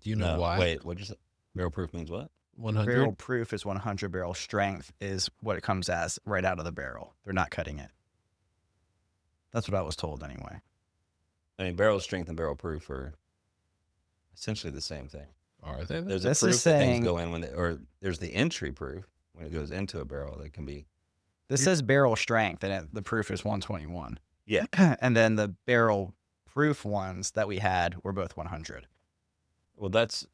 Do you know
No,
why?
Wait, what'd you say? Barrel proof means what?
100.
Barrel proof is 100. Barrel strength is what it comes as right out of the barrel. They're not cutting it. That's what I was told anyway.
I mean, barrel strength and barrel proof are essentially the same thing.
Are they?
There's
This
a
is
proof that
saying-
things go in when, or there's the entry proof when it goes into a barrel that can be.
This says barrel strength, and the proof is 121.
Yeah.
And then the barrel proof ones that we had were both 100.
Well, that's.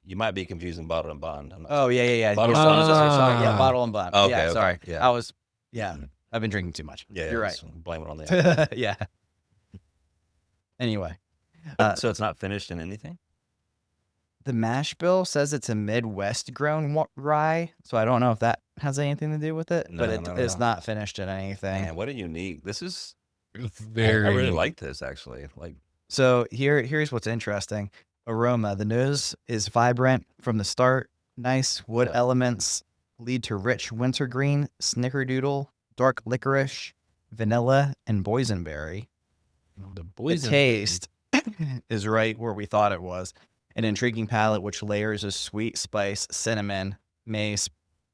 You might be confusing bottle and bond. I'm not
Oh, yeah.
Bottle
You're
and bond.
sorry. Yeah,
Ah.
bottle and bond.
Okay,
yeah,
okay,
sorry.
yeah.
Yeah, I've been drinking too much.
Yeah,
You're right.
just blame it on the.
Yeah. Anyway,
So it's not finished in anything.
the mash bill says it's a Midwest grown rye, so I don't know if that has anything to do with it, but
No,
it's
no.
not finished in anything.
Man, what a unique. This is.
It's
I
very.
really like this actually. Like.
So here's what's interesting. Aroma. The nose is vibrant from the start. Nice wood
Yeah.
elements lead to rich wintergreen, snickerdoodle, dark licorice, vanilla, and boysenberry.
The
The
boys.
taste is right where we thought it was. An intriguing palate which layers of sweet spice, cinnamon, mace,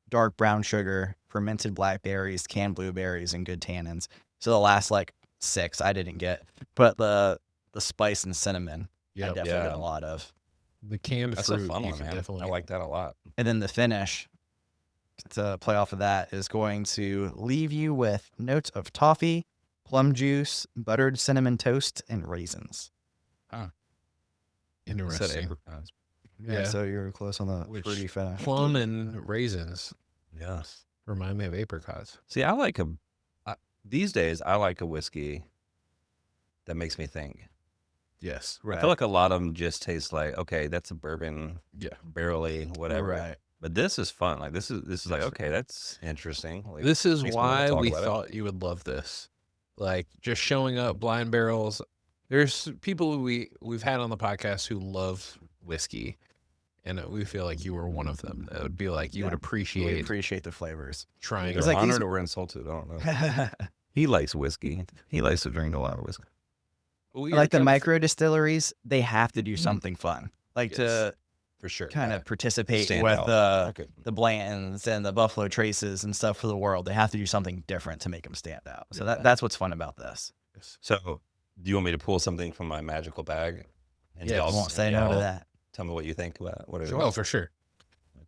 dark brown sugar, fermented blackberries, canned blueberries, and good tannins. So the last like 6 I didn't get, but the spice and cinnamon I
Yep.
definitely
Yeah.
got a lot of.
The canned
That's
fruit.
a fun
you
one,
can
man.
definitely
I like that a lot.
And then the finish, to play off of that, is going to leave you with notes of toffee, plum juice, buttered cinnamon toast, and raisins.
You said
Interesting.
apricots.
Yeah.
So you're close on the
Which-
fruity finish.
Plum and raisins
Yes.
remind me of apricots.
See, I like these days. I like a whiskey that makes me think.
Yes.
I feel like a lot of them just taste like, okay, that's a bourbon,
Yeah.
barrelly, whatever.
Right.
But this is fun. Like this is like, okay, that's interesting. Like,
This is
makes me wanna
why
talk
we
about it.
thought you would love this. Like just showing up blind barrels. There's people we've had on the podcast who love whiskey, and we feel like you were one of them. That would be like you would
We
appreciate
appreciate the flavors.
trying.
either
It's like
honored
these-
or insulted. I don't know. He likes whiskey. He likes to drink a lot of whiskey.
Like the micro distilleries, they have to do something fun, like
Yes.
to
For sure.
kind of participate
Stand
with
out. Okay.
the Blantons and the Buffalo Traces and stuff for the world. They have to do something different to make them stand out. So
Yeah.
that's what's fun about this.
So, do you want me to pull something from my magical bag? And
Yes.
I
y'all-
won't say no to
y'all
that.
Tell me what you think about what it is.
Oh, for sure.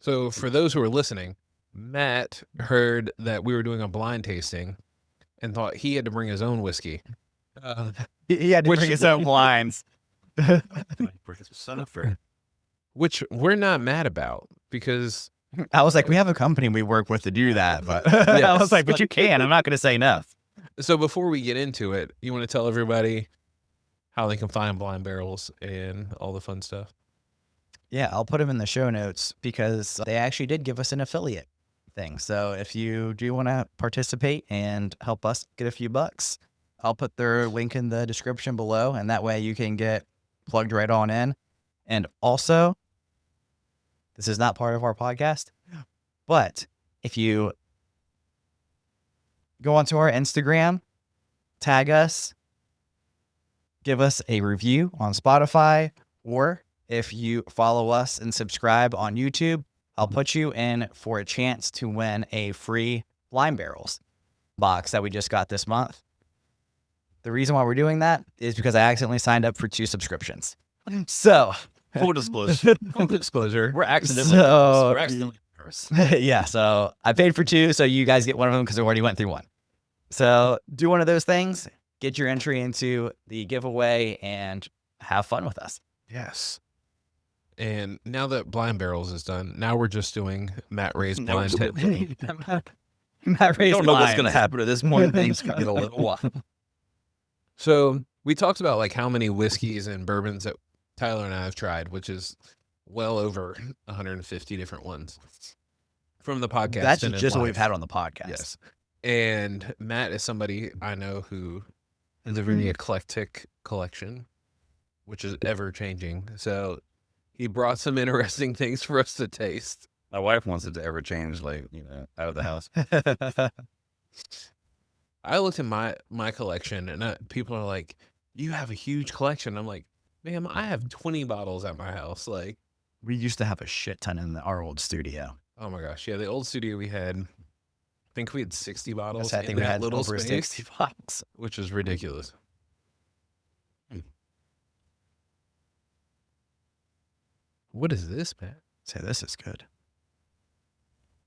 So for those who are listening, Matt heard that we were doing a blind tasting and thought he had to bring his own whiskey.
He had to
Which-
bring his own wines.
Son of a-
Which we're not mad about because
I was like, we have a company we work with to do that, but I
Yes.
was like, but you can. I'm not going to say no.
so before we get into it, you want to tell everybody how they can find blind barrels and all the fun stuff.
Yeah, I'll put them in the show notes because they actually did give us an affiliate thing. So if you do want to participate and help us get a few bucks, I'll put their link in the description below, and that way you can get plugged right on in. And also, this is not part of our podcast, but if you go onto our Instagram, tag us, give us a review on Spotify, or if you follow us and subscribe on YouTube, I'll put you in for a chance to win a free Blind Barrels box that we just got this month. The reason why we're doing that is because I accidentally signed up for 2 subscriptions. So,
Full disclosure.
Full disclosure.
We're accidentally.
So-
we're accidentally. Embarrassed.
yeah, so I paid for 2, so you guys get one of them because I already went through one. So do one of those things, get your entry into the giveaway, and have fun with us.
Yes. And now that blind barrels is done, now we're just doing Matt Ray's
Now we're
blind
just-
tip.
Matt
I
Ray's
don't know what's
lines.
going to happen to this morning. Things could get a little wild.
So we talked about like how many whiskeys and bourbons that Tyler and I have tried, which is well over 150 different ones from the podcast.
That's
and in
just what
live.
we've had on the podcast.
Yes. And Matt is somebody I know who has a very eclectic collection, which is ever changing. So he brought some interesting things for us to taste.
My wife wants it to ever change, like, out of the house.
I looked at my collection, and people are like, "You have a huge collection." I'm like, "Ma'am, I have 20 bottles at my house." Like,
We used to have a shit ton in our old studio.
oh my gosh, yeah, the old studio we had, I think we had 60 bottles
I
in
think we
that
had
little
over
space,
60 bottles.
which is ridiculous. What is this, Matt?
So this is good.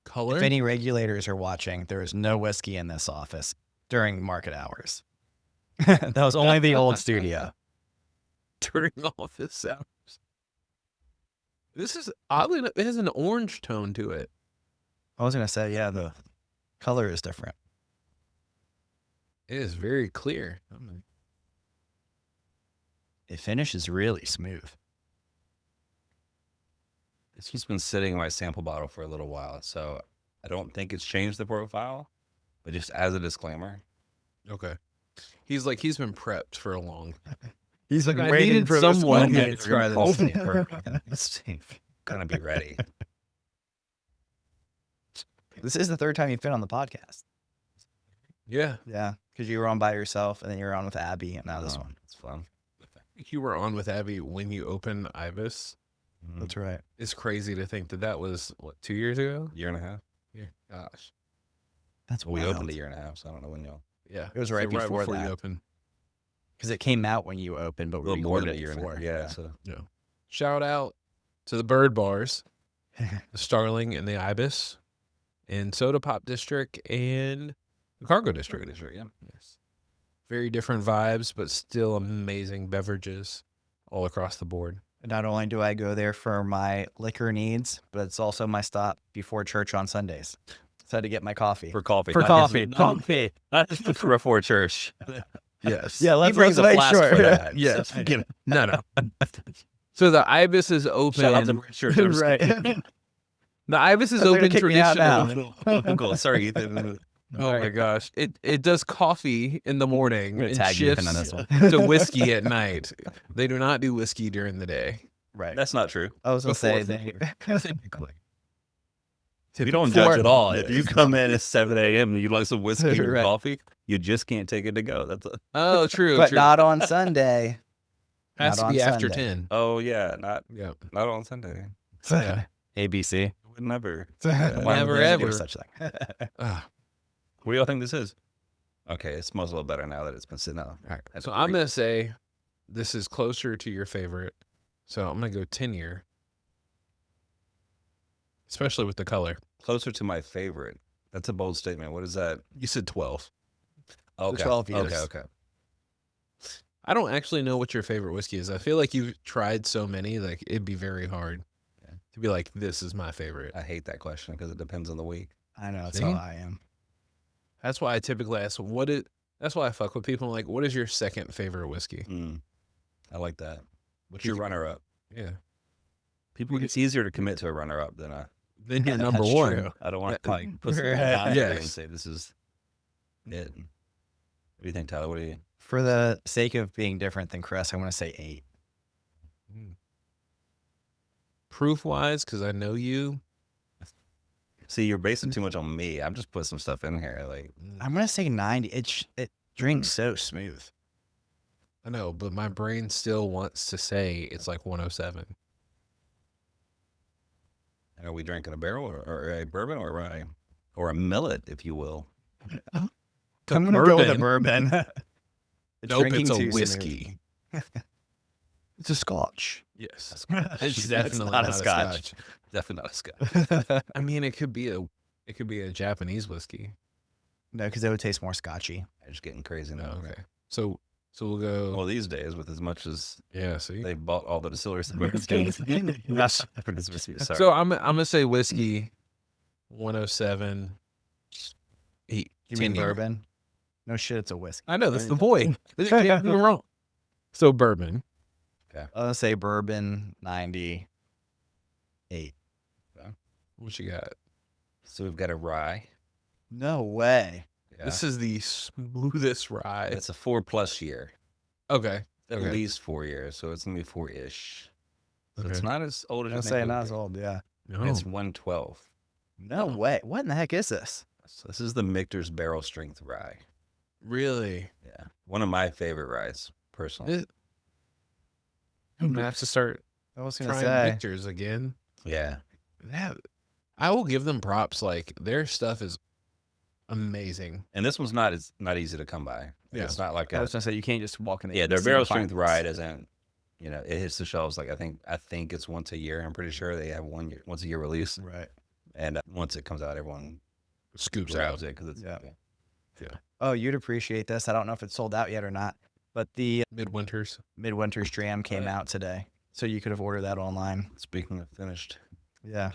Color?
If any regulators are watching, there is no whiskey in this office during market hours. That was only the old studio.
During office hours. This is oddly enough, it has an orange tone to it.
I was gonna say, yeah, the color is different.
It is very clear.
It finishes really smooth.
It's just been sitting in my sample bottle for a little while, so I don't think it's changed the profile. But just as a disclaimer,
Okay. He's been prepped for a long.
He's
like, I needed someone
to
to
try
try
this. Gonna be ready.
This is the third time you've been on the podcast.
Yeah.
Yeah, because you were on by yourself, and then you were on with Abby, and now this one.
It's fun.
You were on with Abby when you opened Ibis.
That's right.
It's crazy to think that was, what, 2 years ago?
Year and a half.
Yeah. Gosh.
That's
Well, we
wild.
opened a year and a half, so I don't know when y'all.
Yeah.
It was right before
you
that.
opened.
Because it came out when you opened, but
A
we
little more than a
recorded
year and a
before.
half. Yeah. So
Yeah. Shout out to the Bird Bars, the Starling and the Ibis, in Soda Pop District and the Cargo District.
yeah.
Yes. Very different vibes, but still amazing beverages all across the board.
Not only do I go there for my liquor needs, but it's also my stop before church on Sundays. So I had to get my coffee.
For coffee.
For
not
coffee.
just-
Coffee.
Not just before church.
Yes.
Yeah,
He
let's
brings a
make
flask
sure.
for that.
Yes.
So, you know,
No. So the Ibis is open.
Shout out to church.
Right.
The Ibis is
They're gonna
open
kick me out
traditionally.
now.
Cool. Sorry, Ethan.
Oh my gosh. It does coffee in the morning
gonna
and
tag Ethan
shifts
on this one.
to whiskey at night. They do not do whiskey during the day.
Right.
That's not true.
I was going to say,
Before
they,
You don't
Before-
judge at all. If you come in at 7 a.m. and you like some whiskey or
Right.
coffee, you just can't take it to go. That's a.
Oh, true.
but
true.
not on Sunday.
Has
not
to
on
be after
Sunday.
10.
Oh yeah, not
Yeah.
on Sunday.
Yeah.
ABC.
Would never.
Why
Never,
would they
ever.
do such thing?
Ah,
What do y'all think this is? Okay, it smells a little better now that it's been sitting out.
all right.
That's
So I'm
great.
going to say this is closer to your favorite. So I'm going to go 10 year. Especially with the color.
Closer to my favorite. That's a bold statement. What is that?
You said 12.
Okay.
12 years.
Okay.
I don't actually know what your favorite whiskey is. I feel like you've tried so many, like it'd be very hard to be like, this is my favorite.
I hate that question because it depends on the week.
I know. That's
See?
how I am.
That's why I typically ask, that's why I fuck with people. I'm like, what is your second favorite whiskey?
I like that. What's
You
your
think-
runner-up?
Yeah.
It's easier to commit to a runner-up than a.
Then you're number
That's
one.
true.
I don't want to
Yeah.
like put something
Right.
down there and
Yes.
say this is it. What do you think, Tyler? What do you?
For the sake of being different than Chris, I want to say 8.
Proof wise, because I know you.
See, you're basing too much on me. I'm just putting some stuff in here. Like,
I'm going to say 90. It drinks so smooth.
I know, but my brain still wants to say it's like 107.
are we drinking a barrel or a bourbon or a millet, if you will?
I'm going to go with a bourbon.
Nope,
drinking
it's a
too smooth.
whiskey.
It's a scotch.
Yes.
It's
It's definitely not a scotch.
Definitely not a scotch.
I mean, it could be a Japanese whiskey.
No, because it would taste more scotchy.
I'm just getting crazy
No,
now.
okay. So we'll go.
Well, these days, with as much as
Yeah, see.
they bought all the distilleries, for this whiskey. Sorry.
So I'm gonna say whiskey, 107. Eat.
You mean
10 year.
bourbon? No shit, it's a whiskey.
I know that's the point. You can't be wrong. So bourbon.
I'm going to say bourbon 98.
What you got?
So we've got a rye.
No way.
Yeah.
This is the smoothest rye.
It's a 4+ year,
Okay.
at
Okay.
least 4 years. So it's gonna be 4-ish. So
Okay.
it's not as old as
I'm
you
saying
think.
not as old. Yeah.
No.
It's 112.
No way. What in the heck is this?
So this is the Michter's Barrel Strength Rye.
Really?
Yeah, one of my favorite ryes, personally.
I'm gonna have to start
I was gonna
trying
say.
pictures again.
Yeah,
I will give them props. Like their stuff is amazing.
and this one's not easy to come by.
Yeah.
It's not like
I was gonna say you can't just walk in.
their barrel strength rye doesn't. It hits the shelves like I think it's once a year. I'm pretty sure they have once a year release,
Right.
and once it comes out, everyone
Scoops
grabs
out.
it because it's
Yeah. Oh, you'd appreciate this. I don't know if it's sold out yet or not, but the
Midwinters.
Midwinter's Dram came
yeah.
out today, so you could have ordered that online.
Speaking of finished,
Yeah.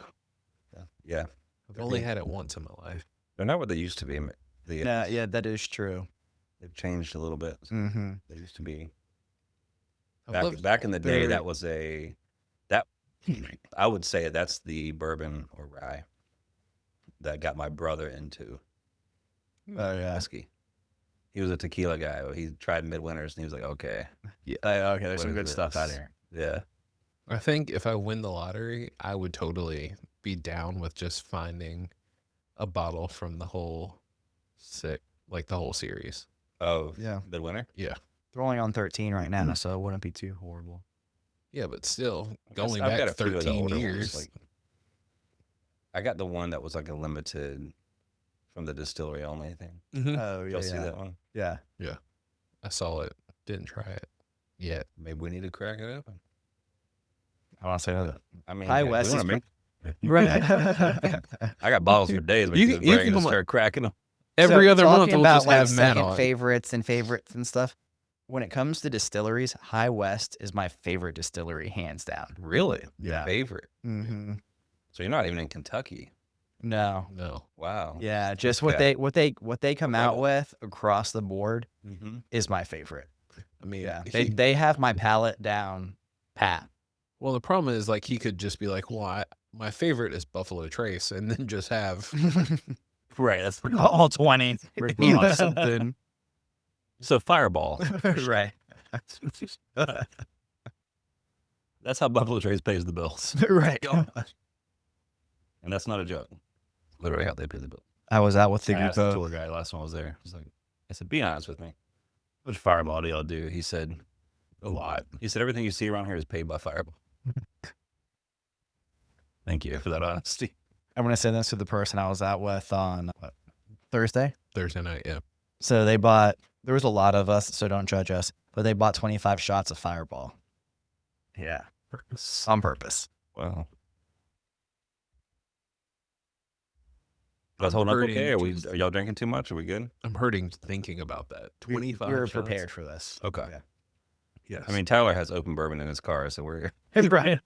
yeah,
I've only had it once in my life.
they're not what they used to be.
Yeah, that is true.
They've changed a little bit.
Mm-hmm.
They used to be
I love
back in the day.
their-
That was that I would say that's the bourbon or rye that got my brother into
Oh yeah.
whiskey. He was a tequila guy. He tried Midwinters and he was like, okay,
Okay, there's
what
some
is
good stuff out
this?
here.
Yeah.
I think if I win the lottery, I would totally be down with just finding a bottle from the whole the whole series.
Oh,
Yeah.
Midwinter?
Yeah.
They're only on 13 right now, so it wouldn't be too horrible.
Yeah, but still,
guess
going
I've got
back
a few of the
13
older ones,
years.
like- I got the one that was like a limited from the distillery only thing.
Mhm.
Oh
Y'all see that one?
Yeah.
I saw it. Didn't try it yet.
Maybe we need to crack it open.
I want to say that.
I mean,
High
heck, we
West
wanna
is
make-
Right.
I got bottles for days, but
You
you
can- you can come
start cracking them.
Every other month,
talking
we'll
about
just have Matt
second
on.
favorites and stuff. When it comes to distilleries, High West is my favorite distillery, hands down.
Really?
Yeah.
Favorite.
Mm-hmm.
So you're not even in Kentucky.
No.
No.
Wow.
Yeah, just
Okay.
what they come out with across the board
Mm-hmm.
is my favorite.
I mean,
Yeah,
he-
they have my palate down pat.
well, the problem is like he could just be like, well, my favorite is Buffalo Trace, and then just have
Right. That's
All 20.
something.
so Fireball.
Right.
That's how Buffalo Trace pays the bills,
Right.
and that's not a joke. Literally how they pay the bill.
I was out with the
I
group
asked the
of
tour guy last time I was there. I said, be honest with me. Which Fireball do y'all do? He said, a lot. He said, everything you see around here is paid by Fireball. Thank you for that honesty.
I'm gonna say this to the person I was out with on Thursday.
Thursday night, yeah.
So they bought. There was a lot of us, so don't judge us. But they bought 25 shots of Fireball. Yeah, on purpose.
Wow. You guys holding up
hurting
okay?
just-
Are y'all drinking too much? Are we good?
I'm hurting thinking about that. 25.
We were
shots.
prepared for this.
Okay.
Yeah.
Yes.
I mean, Tyler has open bourbon in his car, so we're
Right.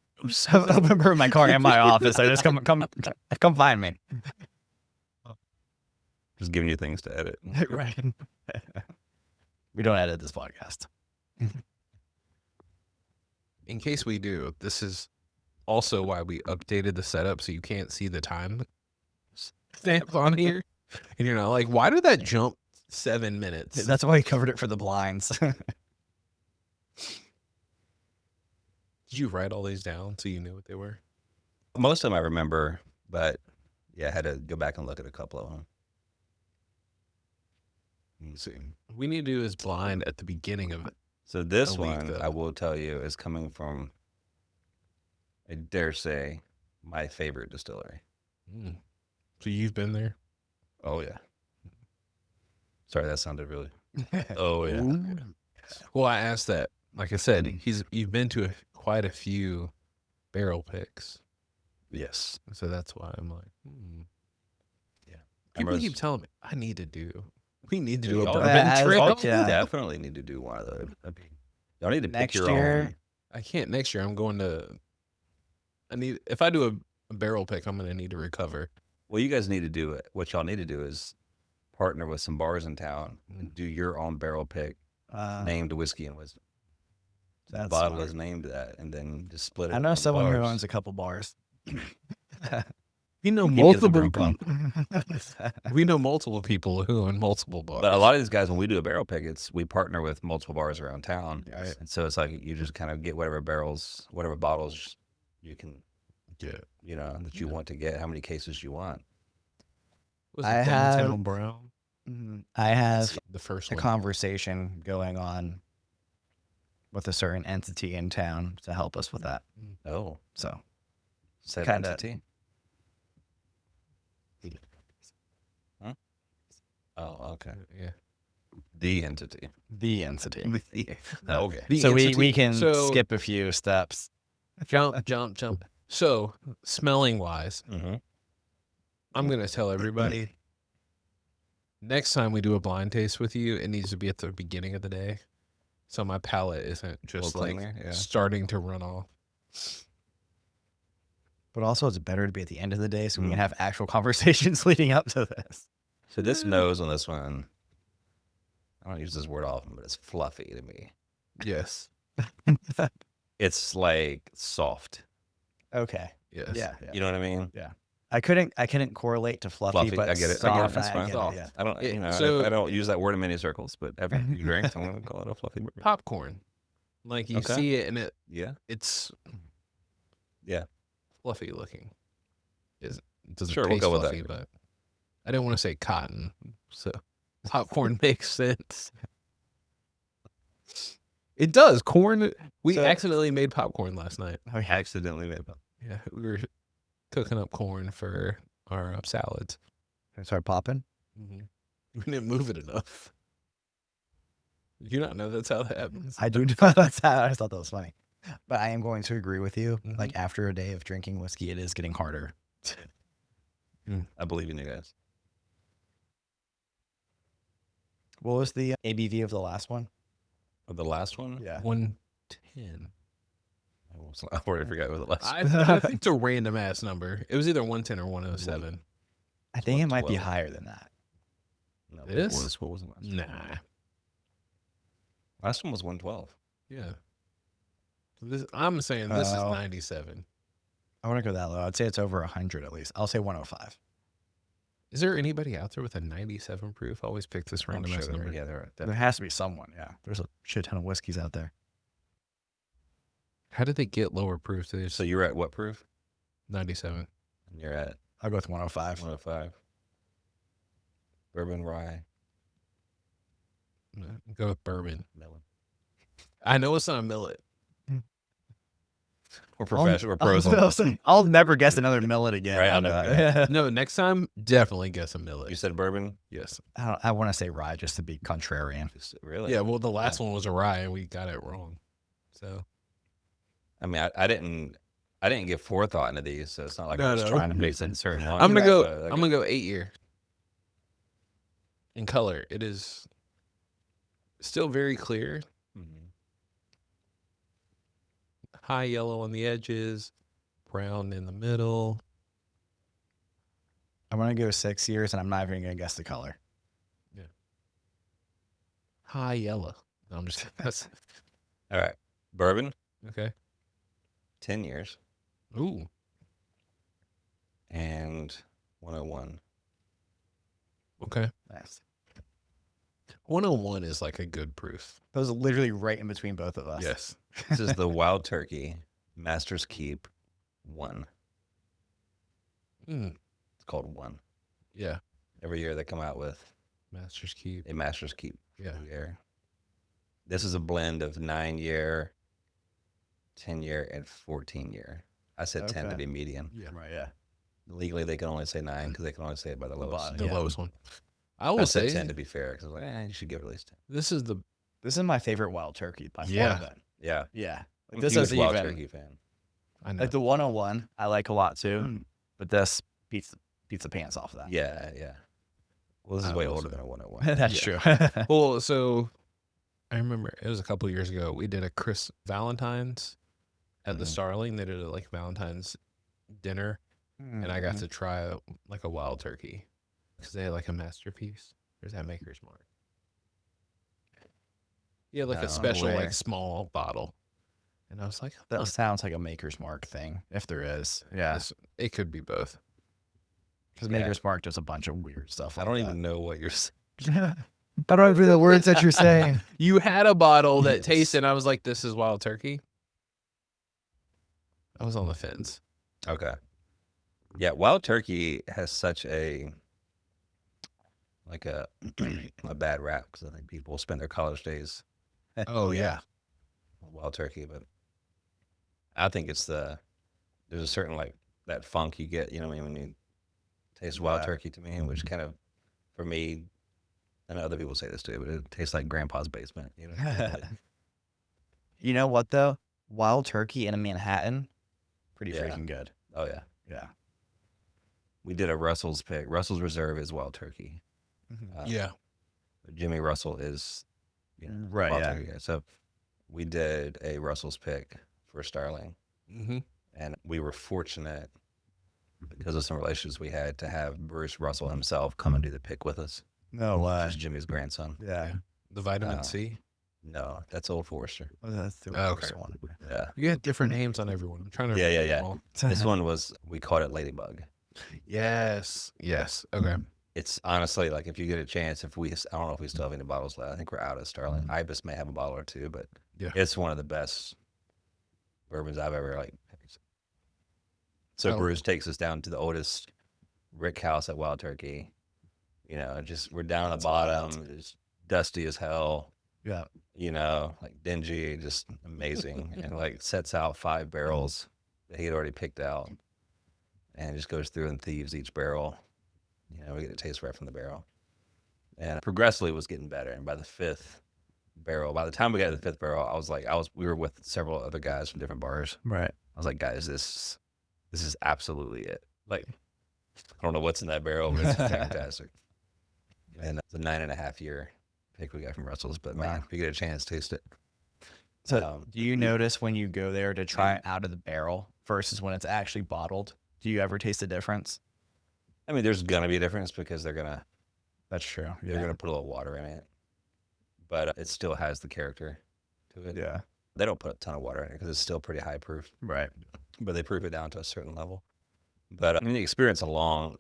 I remember my car in my office. I just come find me.
just giving you things to edit.
Right. We don't edit this podcast.
in case we do, this is also why we updated the setup so you can't see the time stamp on here. And you're not like, why did that jump 7 minutes?
That's why we covered it for the blinds.
Did you write all these down so you knew what they were?
Most of them I remember, but yeah, I had to go back and look at a couple of them. Let's see.
We need to do is blind at the beginning of it.
So this
A week,
one,
though.
I will tell you, is coming from, I dare say, my favorite distillery.
Mm. So you've been there?
Oh, yeah. Sorry, that sounded really... Oh, yeah.
Well, I asked that. Like I said, you've been to quite a few barrel picks.
Yes.
So that's why I'm like,
Yeah.
People keep telling me we need to do a
Y'all
bourbon
Yeah,
trail.
fuck yeah.
definitely need to do one of those. Y'all need to pick
Next
your
year.
own.
I can't next year. I'm going to. If I do a barrel pick, I'm going to need to recover.
Well, you guys need to do it. What y'all need to do is partner with some bars in town and do your own barrel pick named Whiskey and Wisdom. The
That's
bottle
smart.
is named that, and then just split it.
I know
up
someone who
bars.
owns a couple bars.
We know
Keep it to the
multiple
Bourbon.
we know multiple people who own multiple bars.
But a lot of these guys, when we do a barrel pick, we partner with multiple bars around town.
Right.
And so it's like you just kind of get whatever bottles you can
get.
that you want to get, how many cases you want.
Was
I
it
have-
Downtown Brown?
I have
The first
a
one.
conversation going on with a certain entity in town to help us with that.
Oh,
So
said
Kinda.
entity. Huh? Oh, okay.
Yeah.
The entity.
the entity.
Okay.
The
So we
entity-
can
so-
skip a few steps.
Jump. So, smelling wise,
Mm-hmm.
I'm going to tell everybody next time we do a blind taste with you, it needs to be at the beginning of the day. So my palate isn't just
Little
like
cleaner, yeah.
starting to run off.
But also, it's better to be at the end of the day so we
Mm.
can have actual conversations leading up to this.
So this nose on this one, I don't use this word often, but it's fluffy to me.
Yes.
It's like soft.
Okay.
Yes.
Yeah.
You know what I mean?
I couldn't correlate to fluffy, but
I get it.
soft,
That's fine.
I get it,
Soft.
yeah.
I don't,
It- so-
I don't use that word in many circles, but every few drinks, I'm going to call it a fluffy bourbon.
Popcorn. Like you
Okay.
see it and
Yeah.
it's
Yeah.
fluffy looking. It doesn't
Sure, we'll
taste
go with
fluffy,
that.
but I didn't want to say cotton. So popcorn makes sense. It does. Corn. We
So-
accidentally made popcorn last night.
I accidentally made that.
Yeah, we were cooking up corn for our salads.
Start popping.
We didn't move it enough. Did you not know that's how that happens?
I do. That's how I just thought that was funny. But I am going to agree with you.
Mhm.
Like after a day of drinking whiskey, it is getting harder.
I believe in you guys.
What was the ABV of the last one?
Or the last one?
Yeah.
110.
I already forgot what the last one.
I think it's a random ass number. It was either 110 or 107.
I think it might be
112.
higher than that.
No,
This?
What was the last one?
Nah.
Last one was 112.
Yeah. So I'm saying this is
Oh.
97.
I want to go that low. I'd say it's over 100 at least. I'll say 105.
Is there anybody out there with a 97 proof? I always pick this
I'm
random
sure
ass
there-
number.
Yeah, there are.
There has to be someone. Yeah. There's a shit ton of whiskeys out there.
How did they get lower proof to this?
So you're at what proof?
97.
And you're at
I'll go with 105.
105. Bourbon, rye,
Go with bourbon.
melon.
I know it's not a millet.
We're professional. We're pros on this.
I'll never guess another millet again.
Right, I'll
I know
never
that.
No, next time, definitely guess a millet.
You said bourbon?
Yes.
I want to say rye just to be contrarian.
Really?
Yeah, well, the last one was a rye, and we got it wrong. So
I mean, I didn't give forethought into these, so it's not like
No,
I was
no.
trying to make it certain one.
I'm gonna go.
But,
I'm gonna go 8 year. In color, it is still very clear.
Mhm.
High yellow on the edges, brown in the middle.
I'm going to go 6 years, and I'm not even going to guess the color.
High yellow. No, I'm just. That's
All right. Bourbon,
okay.
10 years,
Ooh.
and 101.
Okay.
Nice.
101 is like a good proof.
That was literally right in between both of us.
Yes.
This is the Wild Turkey Master's Keep 1.
Mm,
It's called 1.
yeah.
Every year they come out with
Master's Keep.
a Master's Keep.
Yeah.
Every year. This is a blend of 9-year, 10-year, and 14-year. I said 10 to
Okay.
be median.
Yeah.
Right, yeah.
Legally, they can only say 9 because they can only say it by the lowest.
bottom.
The
Yeah.
lowest one. I
I
will
said
say
10 to be fair because I was like, you should give it at least 10.
this is the
This is my favorite wild turkey by far.
Yeah.
Then.
Yeah.
Yeah.
I'm
This
a
is
huge Wild
even
Turkey fan.
I know.
like the 101 I like a lot too, but this beats the pants off of that.
Yeah, yeah. Well, this is
I
way
will
older
say.
than a 101.
That's
Yeah.
true.
Well, so I remember it was a couple years ago. We did a Chris Valentine's at the
Mhm.
Starling. They did a like Valentine's dinner, and I got to try like a wild turkey because they had like a masterpiece. There's that Maker's Mark. Yeah, like
No,
a special
where?
like small bottle, and I was like,
That
huh,
sounds like a Maker's Mark thing, if there is. Yeah.
it could be both.
Because Maker's Mark does a bunch of weird stuff.
I don't even know what you're saying.
I don't even know the words that you're saying.
You had a bottle that
Yes.
tasted, and I was like, "This is Wild Turkey." I was on the fence.
Okay. Yeah, Wild Turkey has such a a bad rap because I think people spend their college days
Oh yeah,
with Wild Turkey, but I think there's a certain that funk you get, you know what I mean, when you taste Wild Turkey to me, which kind of, for me, I know other people say this too, but it tastes like Grandpa's basement, you know?
You know what though? Wild Turkey in a Manhattan, pretty
Yeah.
freaking good.
Oh yeah.
Yeah.
We did a Russell's pick. Russell's Reserve is Wild Turkey.
yeah.
Jimmy Russell is,
Right,
Wild
yeah.
Turkey guy. So we did a Russell's pick for Starling.
Mm-hmm.
And we were fortunate because of some relationships we had to have Bruce Russell himself come and do the pick with us.
No way.
Which is Jimmy's grandson.
Yeah.
The vitamin C.
No, that's Old Forester.
Oh, that's the
Oh,
first
okay.
one.
Yeah.
You had different names on everyone. I'm trying to.
Yeah, yeah,
remember
yeah.
them all.
This one we called it Ladybug.
Yes. Okay.
It's honestly if you get a chance, I don't know if we still have any bottles left. I think we're out of Starling. Ibis may have a bottle or two, but
Yeah.
it's one of the best bourbons I've ever picked. So
Oh.
Bruce takes us down to the oldest rick house at Wild Turkey. You know, we're down at the bottom, it's dusty as hell.
Yeah.
You know, dingy, just amazing, and sets out 5 barrels that he had already picked out, and just goes through and thieves each barrel. You know, we get a taste right from the barrel, and progressively was getting better. And by the 5th barrel, by the time we got to the 5th barrel, we were with several other guys from different bars.
Right.
I was like, guys, this is absolutely it. I don't know what's in that barrel, but it's fantastic. And it's a 9.5 year pick we got from Russell's, but man, if you get a chance, taste it.
So do you notice when you go there to try it out of the barrel versus when it's actually bottled? Do you ever taste a difference?
I mean, there's gonna be a difference because they're gonna
That's true.
put a little water in it, but it still has the character to it.
Yeah.
They don't put a ton of water in it because it's still pretty high proof,
Right.
but they proof it down to a certain level. But I mean, the experience along,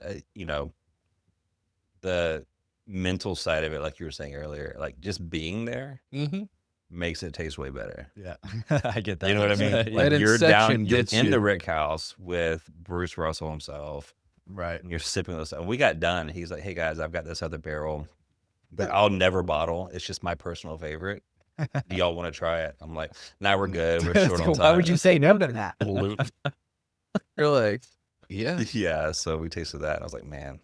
the mental side of it, like you were saying earlier, just being there
Mm-hmm.
makes it taste way better.
Yeah. I get that.
You know what I mean?
Yeah.
That
You're
inception
you're
gets
in
you.
the Rick House with Bruce Russell himself,
Right.
and you're sipping this. And we got done. He's like, "Hey guys, I've got this other barrel that I'll never bottle. It's just my personal favorite. Do y'all want to try it?" I'm like, "Nah, we're good. We're short on time."
Why would you say no to that?
You're like, yeah.
Yeah. So we tasted that, and I was like, man,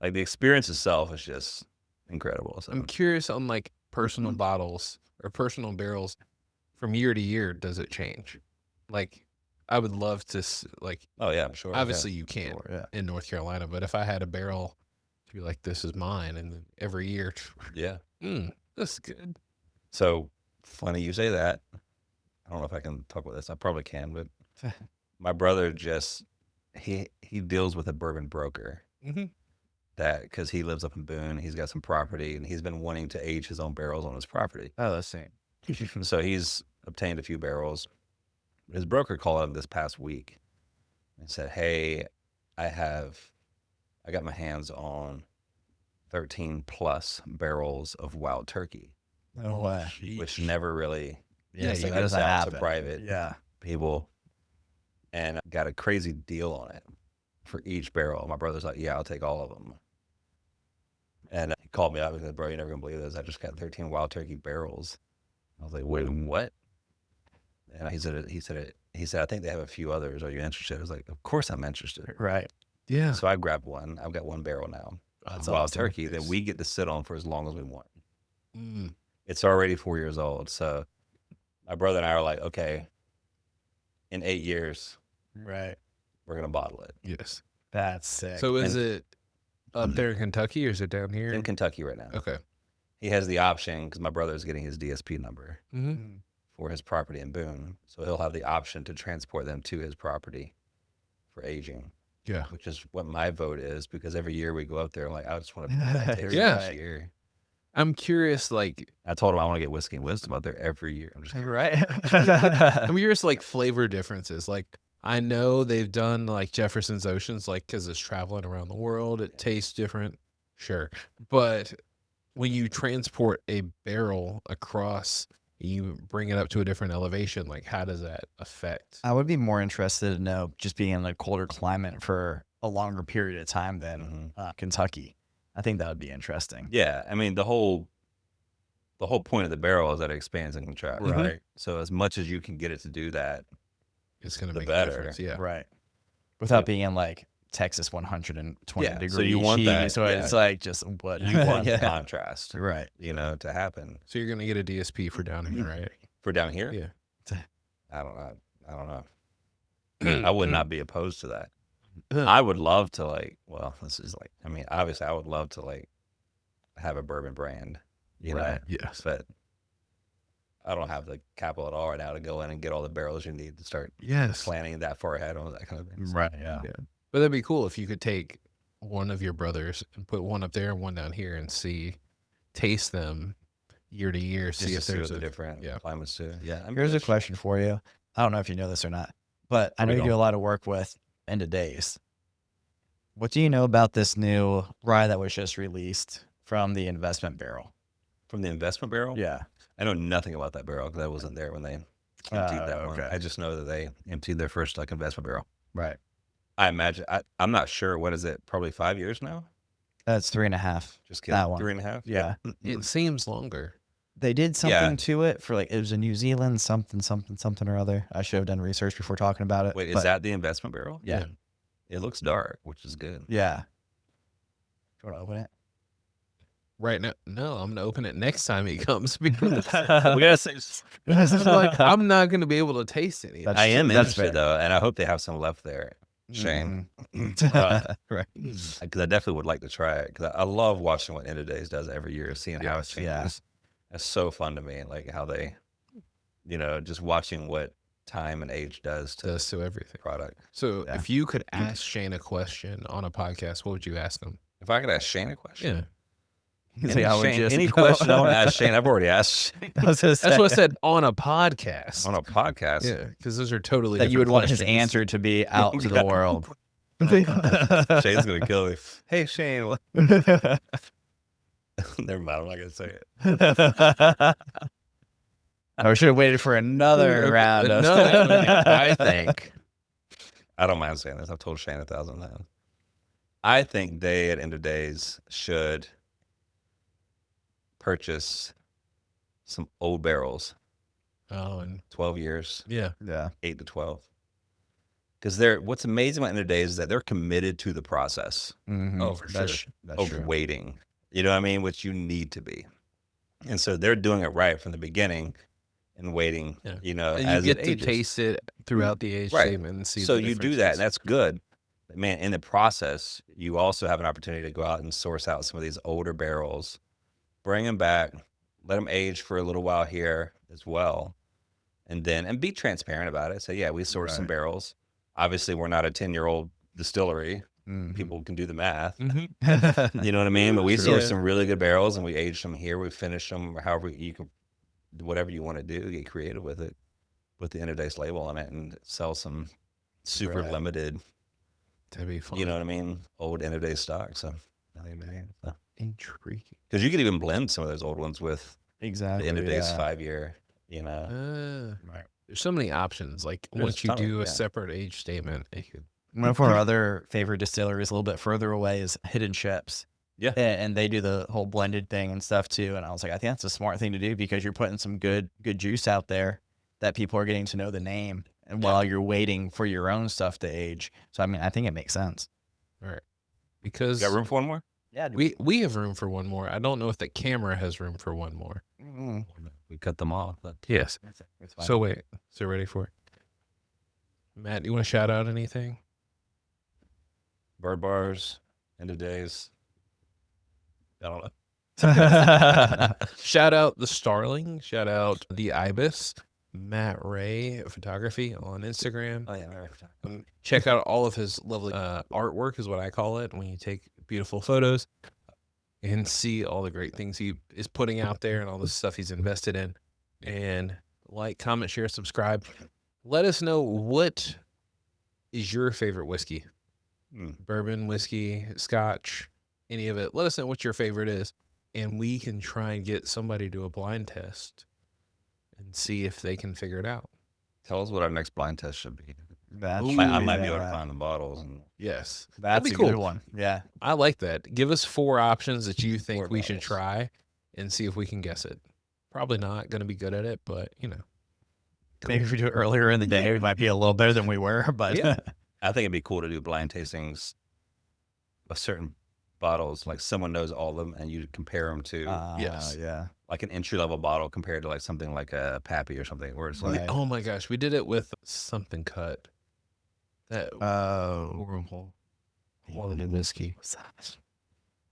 the experience itself is just incredible. So
I'm curious on personal bottles or personal barrels from year to year. Does it change? I would love to
oh yeah, I'm sure.
obviously you can't
Yeah.
in North Carolina, but if I had a barrel to be like, this is mine, and then every year,
Yeah.
this is good.
So funny you say that. I don't know if I can talk about this. I probably can, but my brother he deals with a bourbon broker.
Mm-hmm.
That because he lives up in Boone, he's got some property, and he's been wanting to age his own barrels on his property.
Oh, let's see.
So he's obtained a few barrels. His broker called him this past week and said, "Hey, I got my hands on 13 plus barrels of Wild Turkey,
No way.
which never really
Yeah,
gets
that
out
doesn't
to
happen.
private
Yeah.
people, and got a crazy deal on it for each barrel." My brother's like, "Yeah, I'll take all of them." And he called me up and said, "Bro, you're never gonna believe this. I just got 13 Wild Turkey barrels." I was like, "Wait, what?" And he said, "I think they have a few others. Are you interested?" I was like, "Of course I'm interested."
Right.
Yeah.
So I grabbed one. I've got one barrel now
That's
of Wild
awesome.
Turkey that we get to sit on for as long as we want.
Mm.
It's already 4 years old. So my brother and I are like, okay, in 8 years,
Right.
we're going to bottle it.
Yes.
That's sick.
So is it up there in Kentucky or is it down here?
In Kentucky right now.
Okay.
He has the option because my brother is getting his DSP number
Mm-hmm.
for his property in Boone. So he'll have the option to transport them to his property for aging.
Yeah.
Which is what my vote is because every year we go up there, I'm like, I just want to taste
Yeah.
this year.
I'm curious,
I told him I want to get whiskey and wisdom out there every year. I'm just kidding.
Right.
I'm curious, flavor differences. I know they've done like Jefferson's Oceans, like because it's traveling around the world, it tastes different. Sure, but when you transport a barrel across, you bring it up to a different elevation. Like, how does that affect?
I would be more interested to know just being in a colder climate for a longer period of time than Kentucky. I think that would be interesting.
Yeah, I mean the whole point of the barrel is that it expands and contracts, right? So as much as you can get it to do that,
It's going to
the
make
better.
a difference. Yeah,
Right. Without being in like Texas 120
Yeah,
degree
so you want that,
heat, so it's like just what
you want the
yeah.
contrast,
Right.
to happen.
So you're going to get a DSP for down here, right?
For down here,
Yeah.
I don't know. I would not be opposed to that. I would love to obviously I would love to have a bourbon brand,
Right.
Yes.
but I don't have the capital at all right now to go in and get all the barrels you need to start
Yes.
planning that far ahead on that kind of thing.
Right. Yeah.
But that'd be cool if you could take one of your brothers and put one up there and one down here and taste them year to year,
Just
see
to
if there's
the
a
different climates too. Yeah.
Here's a question for you. I don't know if you know this or not, but I know you do a lot of work with End of Days. What do you know about this new rye that was just released from the investment barrel?
From the investment barrel?
Yeah.
I know nothing about that barrel because I wasn't there when they emptied that one.
okay.
I just know that they emptied their first investment barrel.
Right.
I imagine, I'm not sure. What is it? Probably 5 years now?
That's 3.5.
Just kidding.
That one.
3.5?
Yeah.
It seems longer.
They did something to it for it was a New Zealand something or other. I should have done research before talking about it.
Wait, is that the investment barrel?
Yeah.
It looks dark, which is good.
Yeah. Do you want to open it?
Right now, no, I'm gonna open it next time he comes because
We gotta say,
I'm not gonna be able to taste any.
That's
I am
that's
interested though, and I hope they have some left there. Shane,
Right.
because I definitely would like to try it. Because I love watching what End of Days does every year, seeing how it changes.
Yeah.
It's so fun to me, like how they, just watching what time and age does to
Does to everything.
product.
So if you could ask Shane a question on a podcast, what would you ask him?
If I could ask Shane a question,
Yeah,
any question I want to ask Shane, I've already asked Shane
that's what I said on a podcast.
on a podcast.
Yeah, because those are totally
that you would
different
want his
questions.
answer to be out to the world.
Shane's gonna kill me. Hey Shane, what? Never mind. I'm not gonna say it.
I should have waited for another round.
No, I think
I don't mind saying this. I've told Shane 1,000 times. I think they at End of Days should purchase some old barrels,
Oh, and
12 years,
yeah,
8 to 12. Because what's amazing about End of Days is that they're committed to the process
oh for
That's
sure.
of
true.
waiting. You know what I mean? Which you need to be. And so they're doing it right from the beginning and waiting,
Yeah.
and
And you
as
get
it
to
ages.
taste it throughout the age
Right.
statement and see.
So
the
you do that, and
differences.
that's good. But man, in the process, you also have an opportunity to go out and source out some of these older barrels, bring them back, let them age for a little while here as well, and be transparent about it. So yeah, we sourced some barrels. Obviously, we're not a 10-year-old distillery. People can do the math.
Mm-hmm.
You know what I mean? But we
Sure.
sourced some really good barrels, and we aged them here. We finished them however you can, whatever you want to do, get creative with it, put the End of Days label on it, and sell some super
Right.
limited,
That'd be fun.
you know what I mean, old End of Days stock. So
Intriguing.
because you could even blend some of those old ones with
Exactly.
the End of Days
yeah.
5-year,
Right. There's so many options. Like
There's
once
a
you
ton of
do
them,
a
yeah.
separate age statement, it could.
One of our other favorite distilleries a little bit further away is Hidden Ships.
Yeah.
And they do the whole blended thing and stuff too. And I was like, I think that's a smart thing to do because you're putting some good juice out there that people are getting to know the name and while you're waiting for your own stuff to age. So I mean, I think it makes sense.
Right. Because
got room for one more.
Yeah.
we have room for one more. I don't know if the camera has room for one more.
We cut them off. But
Yes.
It's fine.
So wait. So ready for it? Matt, do you want to shout out anything?
Bird Bars, End of Days. I don't know.
Shout out the Starling. Shout out the Ibis. Matt Ray Photography on Instagram.
Oh yeah, right.
Check out all of his lovely artwork is what I call it when you take beautiful photos and see all the great things he is putting out there and all the stuff he's invested in. And like, comment, share, subscribe. Let us know what is your favorite whiskey? Bourbon, whiskey, scotch, any of it. Let us know what your favorite is, and we can try and get somebody to do a blind test and see if they can figure it out.
Tell us what our next blind test should be.
That's
Ooh,
I might be able to find the bottles. And
Yes.
That's
That'd
a
be
good
cool.
one. Yeah.
I like that. Give us 4 options that you think
4
we should
bottles.
try and see if we can guess it. Probably not going to be good at it, but
Maybe if we do it earlier in the day, we might be a little better than we were. But
Yeah.
I think it'd be cool to do blind tastings of certain bottles. Like someone knows all of them, and you compare them to
Yes.
Yeah.
like an entry level bottle compared to like something like a Pappy or something, where it's like,
Right.
oh my gosh, we did it with something cut. That horrible whiskey.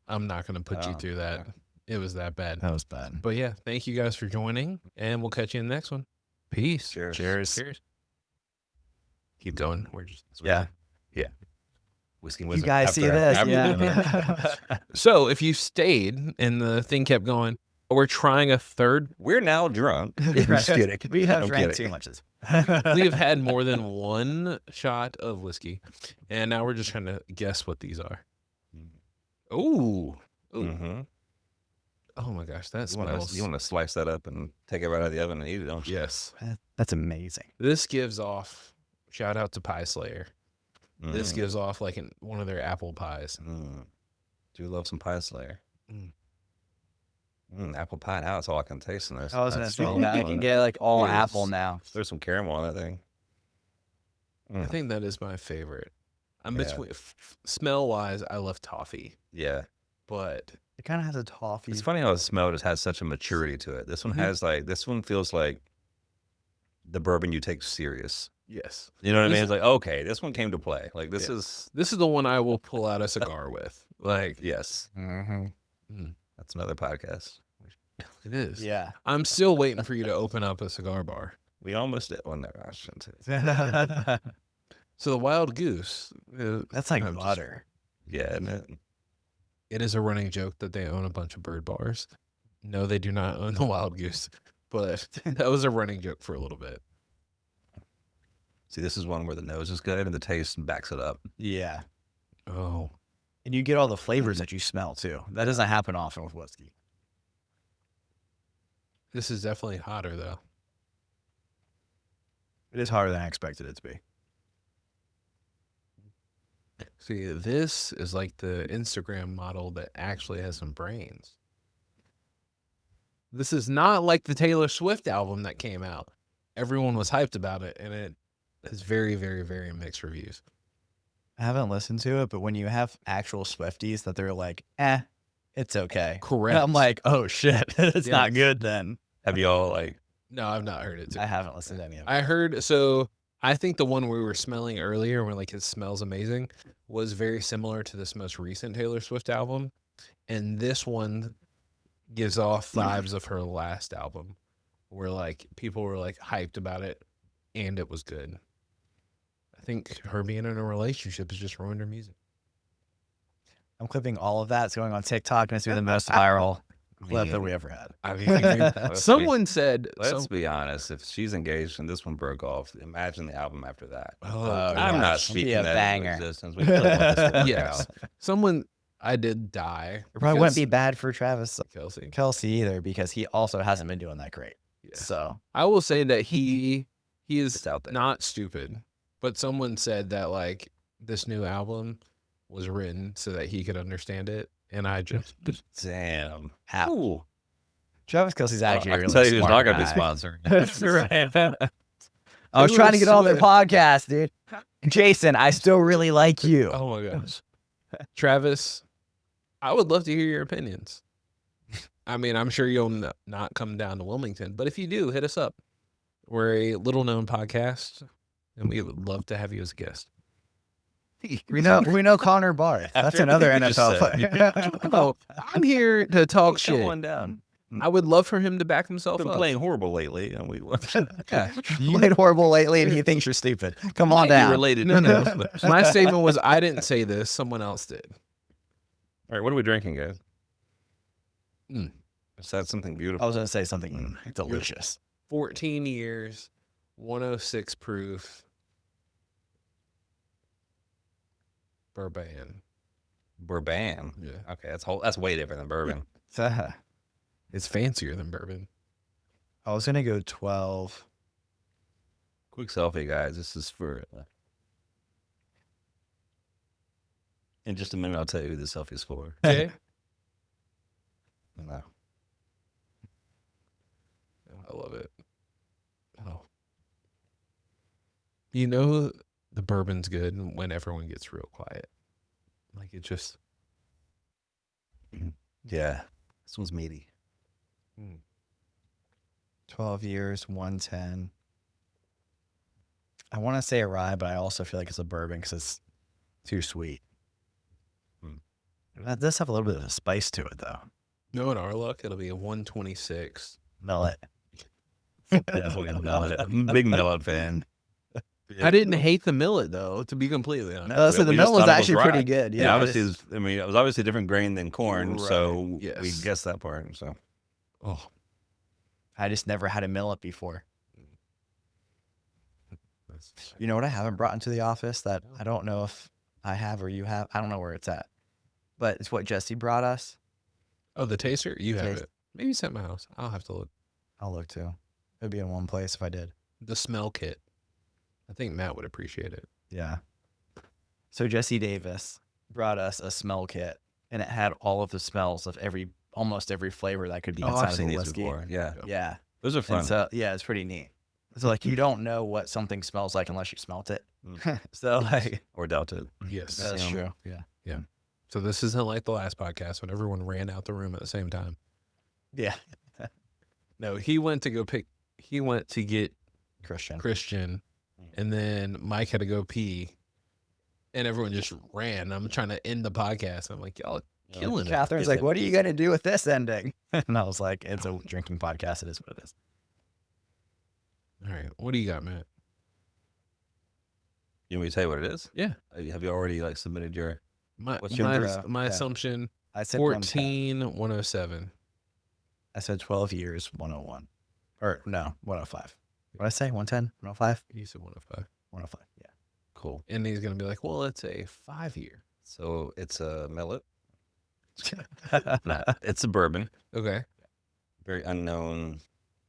I'm not going to put you
Oh,
through that.
okay.
It was that bad.
That was bad.
But yeah, thank you guys for joining, and we'll catch you in the next one. Peace.
cheers.
Cheers. Keep going. We're just
Yeah.
Whiskey
You
Wizard.
guys
After-
see this?
after-
Yeah.
So if you stayed and the thing kept going, we're trying a third.
We're now drunk. Just kidding.
We have
I'm
drank
kidding.
too much.
We have had more than one shot of whiskey, and now we're just trying to guess what these are. Ooh.
Mm-hmm.
Oh my gosh, that
You want
smells.
to slice that up and take it right out of the oven and eat it, don't you?
Yes.
That's amazing.
This gives off, shout out to Pie Slayer. This
Mm.
gives off like one of their apple pies.
Do love some Pie Slayer.
Mm.
Apple pie. Now that's all I can taste in there.
I was gonna
That's
say
all-
now you can get like all
Yes.
apple now.
There's some caramel on that thing.
I think that is my favorite. I'm
Yeah.
between smell wise, I love toffee,
Yeah.
but
It kind of has a toffee.
It's funny how the smell just has such a maturity to it. This one has this one feels like the bourbon you take serious.
yes,
You know what I
This-
mean? It's like, okay, this one came to play. Like this
Yeah.
is,
this is the one I will pull out a cigar with. Like
yes.
Mm-hmm.
That's another podcast.
it is.
Yeah.
I'm still waiting for you to open up a cigar bar.
We almost did one there. I shouldn't say.
That's
So the Wild Goose.
like
I'm just-
butter.
Yeah, isn't it?
It is a running joke that they own a bunch of bird bars. No, they do not own the Wild Goose, but that was a running joke for a little bit.
See, this is one where the nose is good and the taste backs it up.
Yeah.
Oh,
And you get all the flavors that you smell too. That doesn't happen often with whiskey.
this is definitely hotter though.
It is harder than I expected it to be.
See, this is like the Instagram model that actually has some brains. This is not like the Taylor Swift album that came out. Everyone was hyped about it, and it has very, very, very mixed reviews.
I haven't listened to it, but when you have actual Swifties that they're like, it's okay.
Correct.
I'm like, oh shit, it's
Yeah.
not good then.
Have you all like?
No, I've not heard it.
I haven't listened to any of it.
I heard, so I think the one we were smelling earlier, where like it smells amazing, was very similar to this most recent Taylor Swift album. And this one gives off vibes of her last album, where like people were like hyped about it and it was good. I think her being in a relationship has just ruined her music.
I'm clipping all of that. It's going on TikTok, and it's been the most viral clip that we ever had.
I mean, someone said,
Let's be honest. If she's engaged and this one broke off, imagine the album after that.
oh,
I'm not
gosh, it'd be
speaking
a
that
banger.
into existence. We really want this to work
yes,
out.
someone, I did die.
It probably wouldn't be
because-
bad for Travis
Kelsey.
Kelsey either, because he also hasn't been doing that great.
Yeah.
So
I will say that he is
It's out there.
not stupid, but someone said that like this new album was written so that he could understand it, and I just
Damn.
how
Ooh.
Travis Kelsey's actually
I
a
can
really
tell you who's
smart
not going to be
guy.
sponsoring.
That's right. I was
Who
trying to
is
get all their
Swift?
podcasts, dude. Jason, I still really like you.
oh my gosh, Travis, I would love to hear your opinions. I mean, I'm sure you'll not come down to Wilmington, but if you do, hit us up. We're a little known podcast, and we would love to have you as a guest.
We know Connor Barth. That's
After
another
everything you just
NFL player.
Oh, I'm here to talk
Put
shit.
one down.
I would love for him to back himself
Been
up.
playing horrible lately, and we.
Yeah.
You played horrible lately, and he thinks you're stupid. Come on down.
Related.
No, no. My statement was I didn't say this. Someone else did.
All right, what are we drinking, guys?
Mm.
Is that something
I
beautiful?
was going to say something delicious.
14 years, 106 proof. Bourbon.
Bourbon.
Yeah.
Okay, that's way different than bourbon.
It's fancier than bourbon.
I was gonna go 12.
Quick selfie, guys. This is for. In just a minute, I'll tell you who the selfie is for.
Okay.
No.
I love it. Oh. You know the bourbon's good when everyone gets real quiet. Like it just.
Yeah, this one's meaty.
12 years, 110. I want to say a rye, but I also feel like it's a bourbon because it's too sweet. That does have a little bit of a spice to it, though.
No, in our luck, it'll be a 126.
Millet.
Definitely a millet. I'm a big millet fan.
I didn't hate the millet though, to be completely honest.
No, so the
We
millet
just
was
thought it was
actually
rye.
pretty good.
Yeah,
Yeah,
obviously, it was obviously a different grain than corn, so
Right, yes.
we guessed that part. So
Oh,
I just never had a millet before.
that's
You know what I haven't brought into the office that I don't know if I have or you have? I don't know where it's at. But it's what Jesse brought us.
Oh, the taster? You have
Taste-
it. Maybe it's at my house. I'll have to look.
I'll look too. It would be in one place if I did.
The smell kit. I think Matt would appreciate it.
Yeah. So Jesse Davis brought us a smell kit, and it had all of the smells of almost every flavor that could be inside of the whiskey.
before. Yeah,
Yeah.
those are fun.
And so yeah, it's pretty neat. So like you don't know what something smells like unless you smelt it. So like
Or Delta.
Yes.
that's
Yeah.
true. Yeah.
So this isn't like the last podcast when everyone ran out the room at the same time.
Yeah.
No, he went to get
Christian.
Christian, and then Mike had to go pee, and everyone just ran. I'm trying to end the podcast. I'm like, y'all killing it.
Catherine's like, what are you gonna do with this ending? And I was like, it's a drinking podcast. It is what it is.
All right, what do you got, Matt?
You want me to tell you what it is?
Yeah.
Have you already submitted your?
My
What's your
my
yeah.
assumption
I said 110.
14107.
I said 12 years, 101. Or no, 105. What did I say? 110, 105?
You said 105,
105. Yeah.
Cool.
and he's gonna be like, well, it's a 5-year.
So it's a millet. Nah, it's a bourbon.
Okay.
Very unknown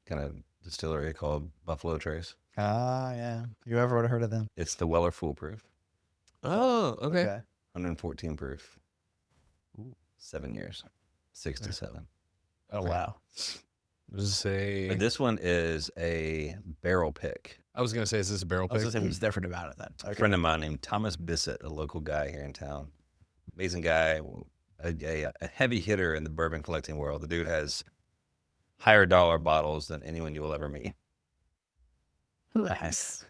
kind of distillery called Buffalo Trace.
Ah, yeah. You ever would have heard of them?
It's the Weller Foolproof,
Oh, okay.
114 proof. 7 years, 6 to 7.
Oh, wow.
Just say.
But this one is a barrel pick.
I was gonna say, is this a barrel
I was
pick?
going to say what's different about it then.
A friend of mine named Thomas Bissett, a local guy here in town. Amazing guy, a heavy hitter in the bourbon collecting world. The dude has higher dollar bottles than anyone you will ever meet.
Nice.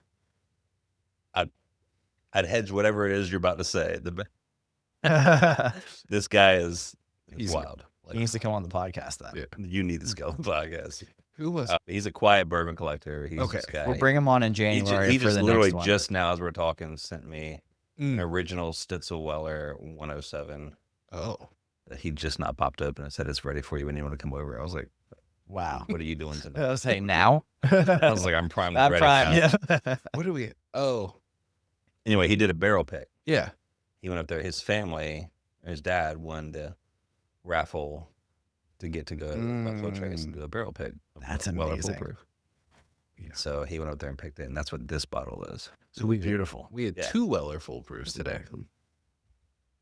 I'd hedge whatever it is you're about to say. This guy is
He's-
wild.
He needs to come on the podcast then.
Yeah.
You need this guy on the podcast.
Who was?
He's a quiet bourbon collector. He's
Okay.
this guy.
We'll bring him on in
he
January
he
for
just
the
literally
next one.
just now as we're talking sent me an
Mm.
original Stitzel Weller 107
Oh,
that he just not popped up and it said it's ready for you when you want to come over. I was like,
Wow.
what are you doing today?
I was saying now?
I was like, I'm primed
Not
and ready.
prime.
now.
Yeah.
what do we? Oh,
Anyway, he did a barrel pick.
yeah.
He went up there. His family, his dad won the raffle to get to go to Buffalo Trace and do a barrel pick. of
That's
Weller
amazing.
Foolproof.
Yeah.
So he went up there and picked it, and that's what this bottle is.
So we
Beautiful.
We had
Yeah.
2 Weller foolproofs today.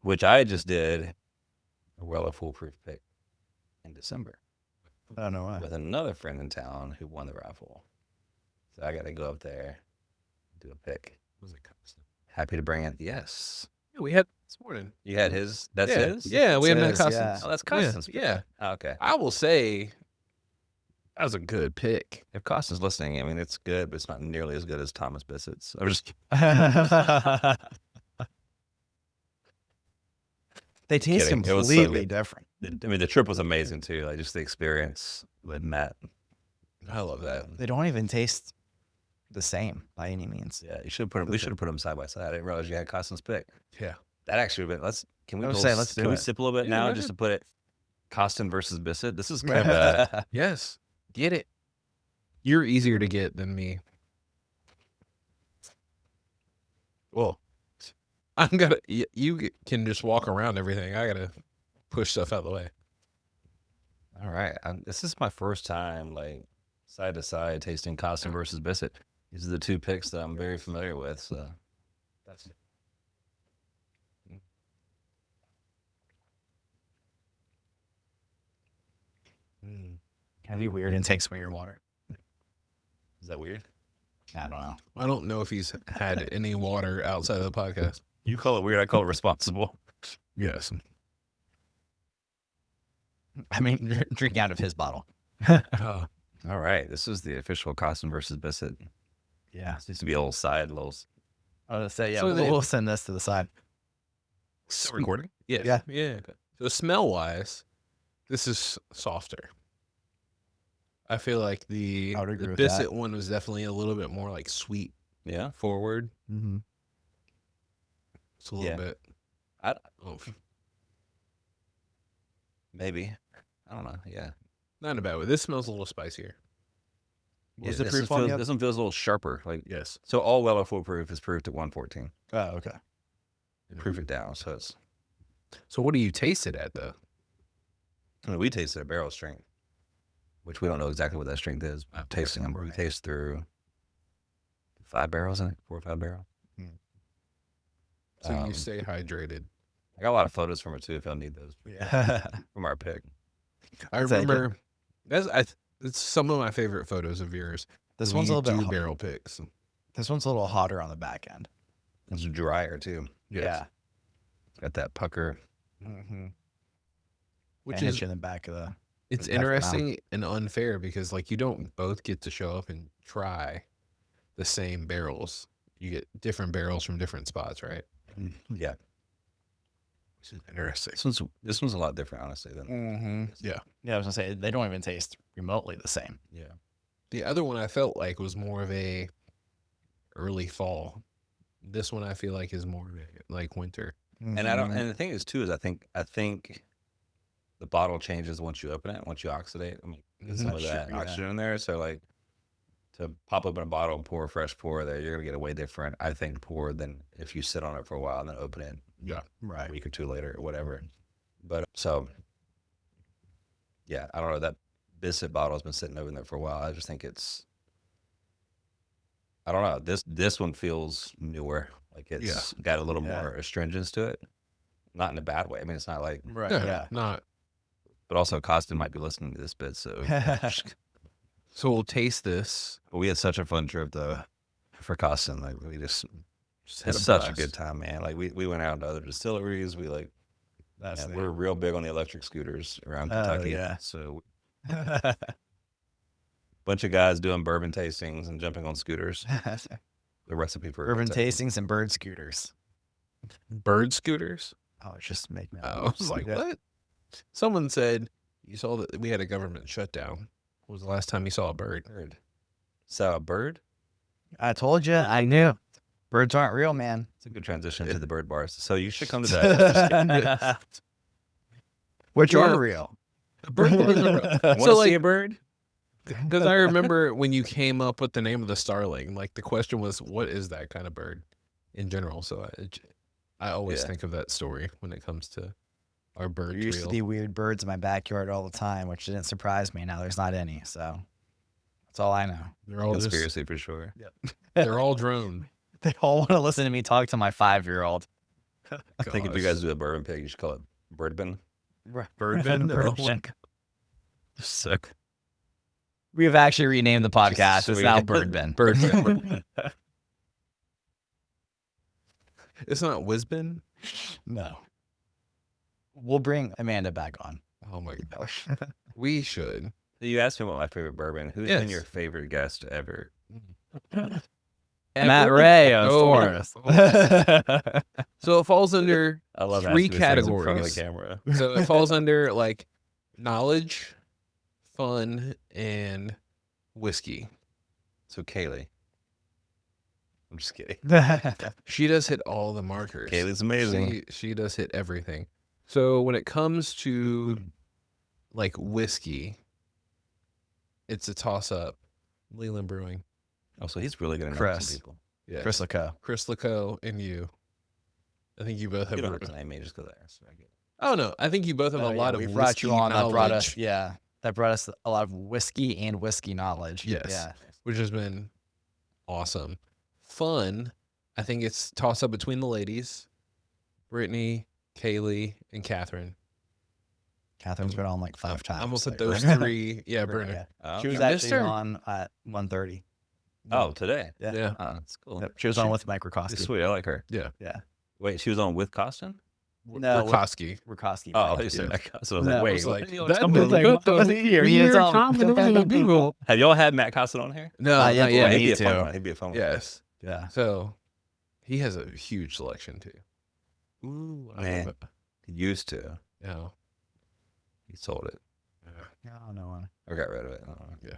Which I just did a Weller Foolproof pick in December
I don't know why.
with another friend in town who won the raffle. So I got to go up there, do a pick.
Was it constant?
Happy to bring it. Yes.
Yeah, we had this morning.
You had his. That's
yeah.
his?
Yeah, we had
It's
Matt
his,
Costins.
Oh, that's
Yeah,
Costin's.
yeah.
Oh, okay.
I will say that was a good pick.
If Costin's listening, I mean, it's good, but it's not nearly as good as Thomas Bissett's. I'm just
They taste
kidding. It was so
completely
good.
different.
I mean, the trip was amazing too. Like just the experience with Matt.
I love that.
They don't even taste the same by any means.
Yeah, you should put them. We should have put them side by side. I didn't realize you had Costin's pick.
Yeah.
That actually would have been. Can we
I was
go
saying, let's do
can we
it.
sip a little bit
Yeah,
now
go
just
ahead.
to put it Costin versus Bissett? This is kind of
Yes. Get it. You're easier to get than me. Well, You can just walk around everything. I gotta push stuff out of the way.
All right. This is my first time, like, side to side tasting Costin versus Bissett. These are the two picks that I'm very familiar with. So that's
Can be weird and take some of your water.
Is that weird?
I don't know.
I don't know if he's had any water outside of the podcast.
You call it weird. I call it responsible.
Yes.
I mean, drinking out of his bottle.
Oh,
All right. This is the official Costin versus Bissett.
Yeah.
This used to be a little side, little.
I was gonna say, yeah,
So
we'll send this to the side.
still recording? Yes.
Yeah.
Yeah. So smell wise, this is softer. I feel like the
I would agree with
Bissett one was definitely a little bit more like sweet
Yeah.
forward.
Mm-hmm.
It's a little
Yeah.
bit.
I,
Oh,
maybe. I don't know. Yeah.
not in a bad way. This smells a little spicier.
What's
Yeah,
the proof on the other?
this one feels a little sharper. Like,
Yes.
so all Weller foolproof is proofed at 114.
Oh, okay.
Proof it down. So it's,
So what do you taste it at though?
I mean, we tasted a barrel strength, which we don't know exactly what that strength is. Tasting them, we taste through 5 barrels, I think, 4 or 5 barrels.
So you stay hydrated.
I got a lot of photos from it too, if y'all need those
Yeah.
from our pick.
I
That's it.
remember it's some of my favorite photos of yours.
This
when
one's a
you
little bit.
do barrel picks.
This one's a little hotter on the back end.
It's drier too.
Yes.
It's got that pucker.
Mm-hmm.
Which
Hit
is
you in the back of the.
it's
back of the mouth.
interesting and unfair because like you don't both get to show up and try the same barrels. You get different barrels from different spots, right?
Yeah.
Which is interesting.
This one's a lot different, honestly, than
Mm-hmm.
Yeah.
Yeah, I was gonna say they don't even taste remotely the same.
yeah.
The other one I felt like was more of a early fall. This one I feel like is more of a like winter.
And I don't. And the thing is too is I think the bottle changes once you open it, once you oxidate. I mean, get some of that
Yeah.
oxygen in there. So like to pop open a bottle and pour a fresh pour there, you're gonna get a way different, I think, pour than if you sit on it for a while and then open it
Yeah.
a
Right.
week or two later or whatever. But so yeah, I don't know. That Bissett bottle's been sitting over there for a while. I just think it's, I don't know. This one feels newer. Like it's got a little more astringence to it. Not in a bad way. I mean, it's not like,
Right.
Yeah.
Yeah.
Not.
but also Costin might be listening to this bit. So,
So we'll taste this.
but we had such a fun trip though for Costin. Like we just
Just
it's
had
such a
blast.
good time, man. Like we went out to other distilleries. We like,
That's
we're real big on the electric scooters around Kentucky.
yeah.
So bunch of guys doing bourbon tastings and jumping on scooters. The recipe for
Urban
tasting.
tastings and bird scooters.
Bird scooters.
Oh, it's just make me.
I was like, what? Someone said you saw that we had a government shutdown. When was the last time you saw a bird?
Bird. So a bird?
I told you. I knew. Birds aren't real, man.
It's a good transition to the bird bars. So you should come to that.
Which
Yeah.
are real.
A bird bars are real.
Want
So,
to
like-
see a bird?
Because I remember when you came up with the name of the Starling, like the question was, what is that kind of bird in general? So I always
Yeah.
think of that story when it comes to our bird
There used to
reel.
be weird birds in my backyard all the time, which didn't surprise me. Now there's not any, so that's all I know.
They're all just,
Conspiracy for sure.
they're all drone.
They all want to listen to me talk to my 5-year-old.
I think if you guys do a bourbon pig, you should call it Birdbin.
Birdman.
Birdman.
Sick.
We have actually renamed the podcast. It's
sweet.
now Birdman.
Birdman. It's not Wisbin.
No. We'll bring Amanda back on.
Oh my gosh, we should.
You asked me what my favorite bourbon. Who's been
Yes.
your favorite guest ever?
Matt Ray, of
Oh,
course.
So it falls under
I love
Three
asking these things in front of
categories.
the camera.
so it falls under like knowledge, fun, and whiskey.
So Kaylee. I'm just kidding.
She does hit all the markers.
Kaylee's amazing.
She does hit everything. So when it comes to like whiskey, it's a toss up. Leland Brewing.
Oh, so he's really gonna know
Chris.
some people.
Yeah.
Chris Laco.
Chris Laco and you. I think you both have.
You don't have to name me just because I asked. I get it.
Oh no, I think you both have a lot of
we brought you
whiskey
on. That brought
knowledge.
us, that brought us a lot of whiskey and whiskey knowledge.
Yes.
Yeah.
Which has been awesome. Fun. I think it's toss up between the ladies, Brittany, Kaylee, and Catherine.
Catherine's been on like 5 times.
I'm gonna put
like,
those 3. Yeah, Brittany.
Yeah.
Oh,
She was
You missed
actually
her?
on at 1:30.
oh, today.
Yeah.
Yeah.
Oh, that's cool.
Yep, she was on with Mike Rakowski.
Sweet. I like her.
Yeah.
Wait, she was on with Costin?
No,
Rakowski.
Rakowski.
Oh,
Mike.
you said
Yeah.
that. So I was
No,
like,
it
wait,
was
what?
like,
You know,
that
something-
was like,
what the year he is on.
have y'all had Matt Costin on here?
No,
Not yet,
not
but
yet.
we
He'd be
need
a fun
to.
one. He'd be a fun one.
Yes.
Yeah.
So he has a huge selection too. Ooh, I
Man.
love it.
He used to.
Yeah.
He sold it.
No, no one.
Or got rid of it. I don't know.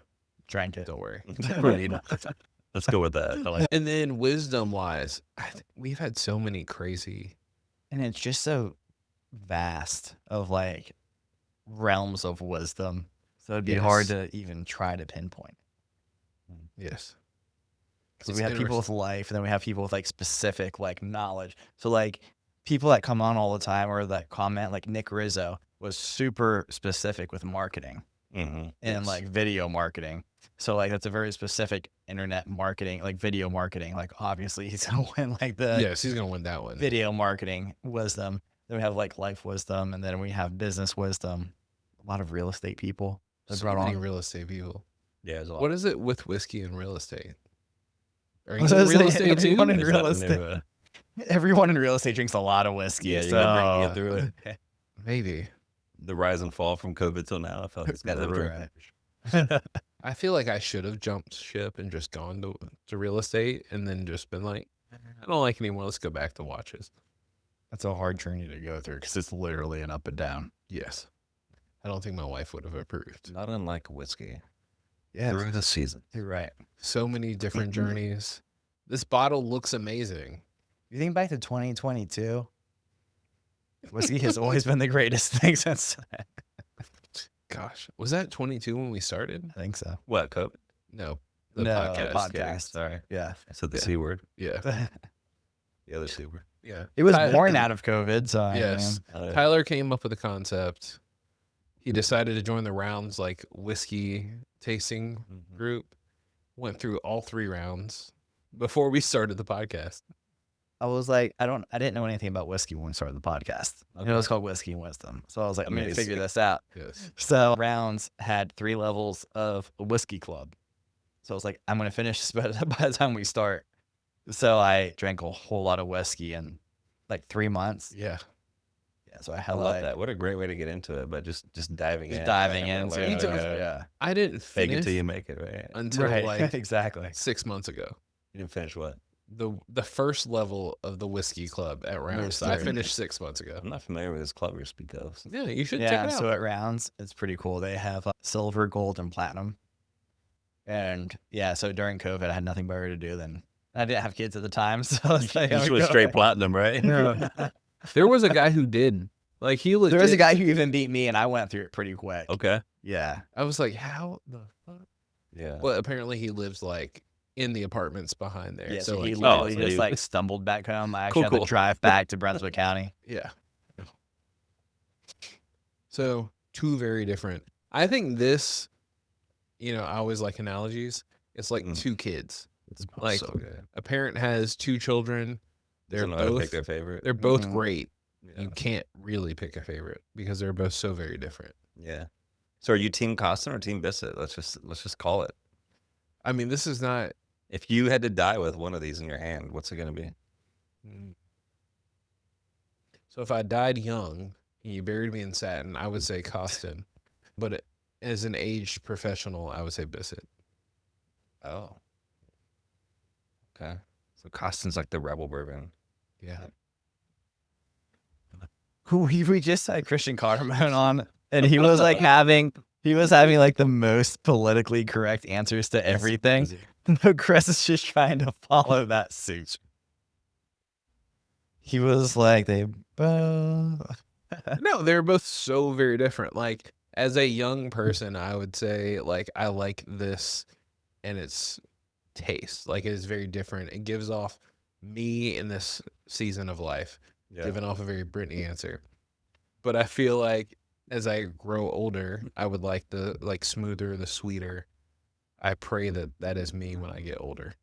Drank it.
Don't worry.
Really not. Let's go with that. I like
And then wisdom wise, we've had so many crazy.
And it's just so vast of like realms of wisdom. So it'd be hard to even try to pinpoint.
Yes.
Because we have people with life, and then we have people with like specific like knowledge. So like people that come on all the time or that comment, like Nick Rizzo was super specific with marketing and like video marketing. So like that's a very specific internet marketing, like video marketing. Like obviously he's gonna win like the
Yes, he's gonna win that one.
video marketing wisdom. Then we have like life wisdom, and then we have business wisdom. A lot of real estate people that
So
brought
many
on.
real estate people.
Yeah, there's a lot.
What is it with whiskey and real estate? Are
I
you
was
in
gonna
real
say,
estate too?
everyone in
Is
real
that the
estate.
new,
Everyone in real estate drinks a lot of whiskey.
yeah, you're
so
gonna bring it through it.
Maybe.
The rise and fall from COVID till now. I felt like it's got to
Right.
I feel like I should have jumped ship and just gone to real estate and then just been like, I don't like anymore. Let's go back to watches.
That's a hard journey to go through because it's literally an up and down.
Yes. I don't think my wife would have approved.
Not unlike whiskey.
Yeah.
Through the season.
You're right.
So many different journeys. This bottle looks amazing.
You think back to 2022, whiskey has always been the greatest thing since then.
Gosh. Was that 22 when we started?
I think so.
What, COVID?
No.
No,
podcast.
podcast.
Sorry.
Yeah.
I said the
Yeah.
C word.
Yeah.
The other C word.
Yeah.
It was
Ty-
born out of COVID. So
Yes. Tyler came up with the concept. He decided to join the rounds like whiskey tasting group. Went through all 3 rounds before we started the podcast.
I was like, I didn't know anything about whiskey when we started the podcast.
Okay.
It was called Whiskey and Wisdom. So I was like, I'm going to
Amazing.
figure this out.
Yes.
So rounds had 3 levels of a whiskey club. So I was like, I'm going to finish this by the time we start. So I drank a whole lot of whiskey in like 3 months.
Yeah.
Yeah. So I
I
had
love
like,
that. What a great way to get into it, but just diving in.
diving
and
into
learning
it.
took-
about it.
Yeah.
I didn't
Fake it
finish
till you make it, right?
until
Right.
like
exactly.
6 months ago.
You didn't finish what?
The first level of the whiskey club at rounds. I
sir.
finished 6 months ago.
I'm not familiar with this club you speak of.
Yeah, you should
Yeah.
check it out.
So at rounds, it's pretty cool. They have silver, gold, and platinum. And yeah, so during COVID, I had nothing better to do than I didn't have kids at the time. So I was like,
You
I'm
went
going.
straight platinum, right?
There was a guy who did. Like he legit,
There was a guy who even beat me, and I went through it pretty quick.
Okay.
Yeah.
I was like, how the fuck?
Yeah.
Well, apparently he lives like in the apartments behind there.
Yeah,
so
so he
like,
literally
so
just
you-
like stumbled back home. I actually had
Cool.
to drive back to Brunswick County.
yeah. So 2 very different. I think this, I always like analogies. It's like 2 kids.
It's
like-
so good.
A parent has 2 children. They're
Doesn't know how to
both
pick their favorite.
they're both
Mhm.
great.
Yeah.
You can't really pick a favorite because they're both so very different.
Yeah. So are you team Costin or team Bissett? Let's just call it.
I mean, this is not.
If you had to die with one of these in your hand, what's it gonna be?
So if I died young and you buried me in satin, I would say Costin. But as an aged professional, I would say Bissett.
Oh. Okay. So Costin's like the rebel bourbon.
Yeah.
We just had Christian Carterman on, and he was like having like the most politically correct answers to everything. No, Chris is just trying to follow that suit. He was like, they both.
No, they're both so very different. Like as a young person, I would say like I like this and its taste. Like it is very different. It gives off me in this season of life. giving off a very Brittany answer. But I feel like as I grow older, I would like the smoother, the sweeter. I pray that that is me when I get older.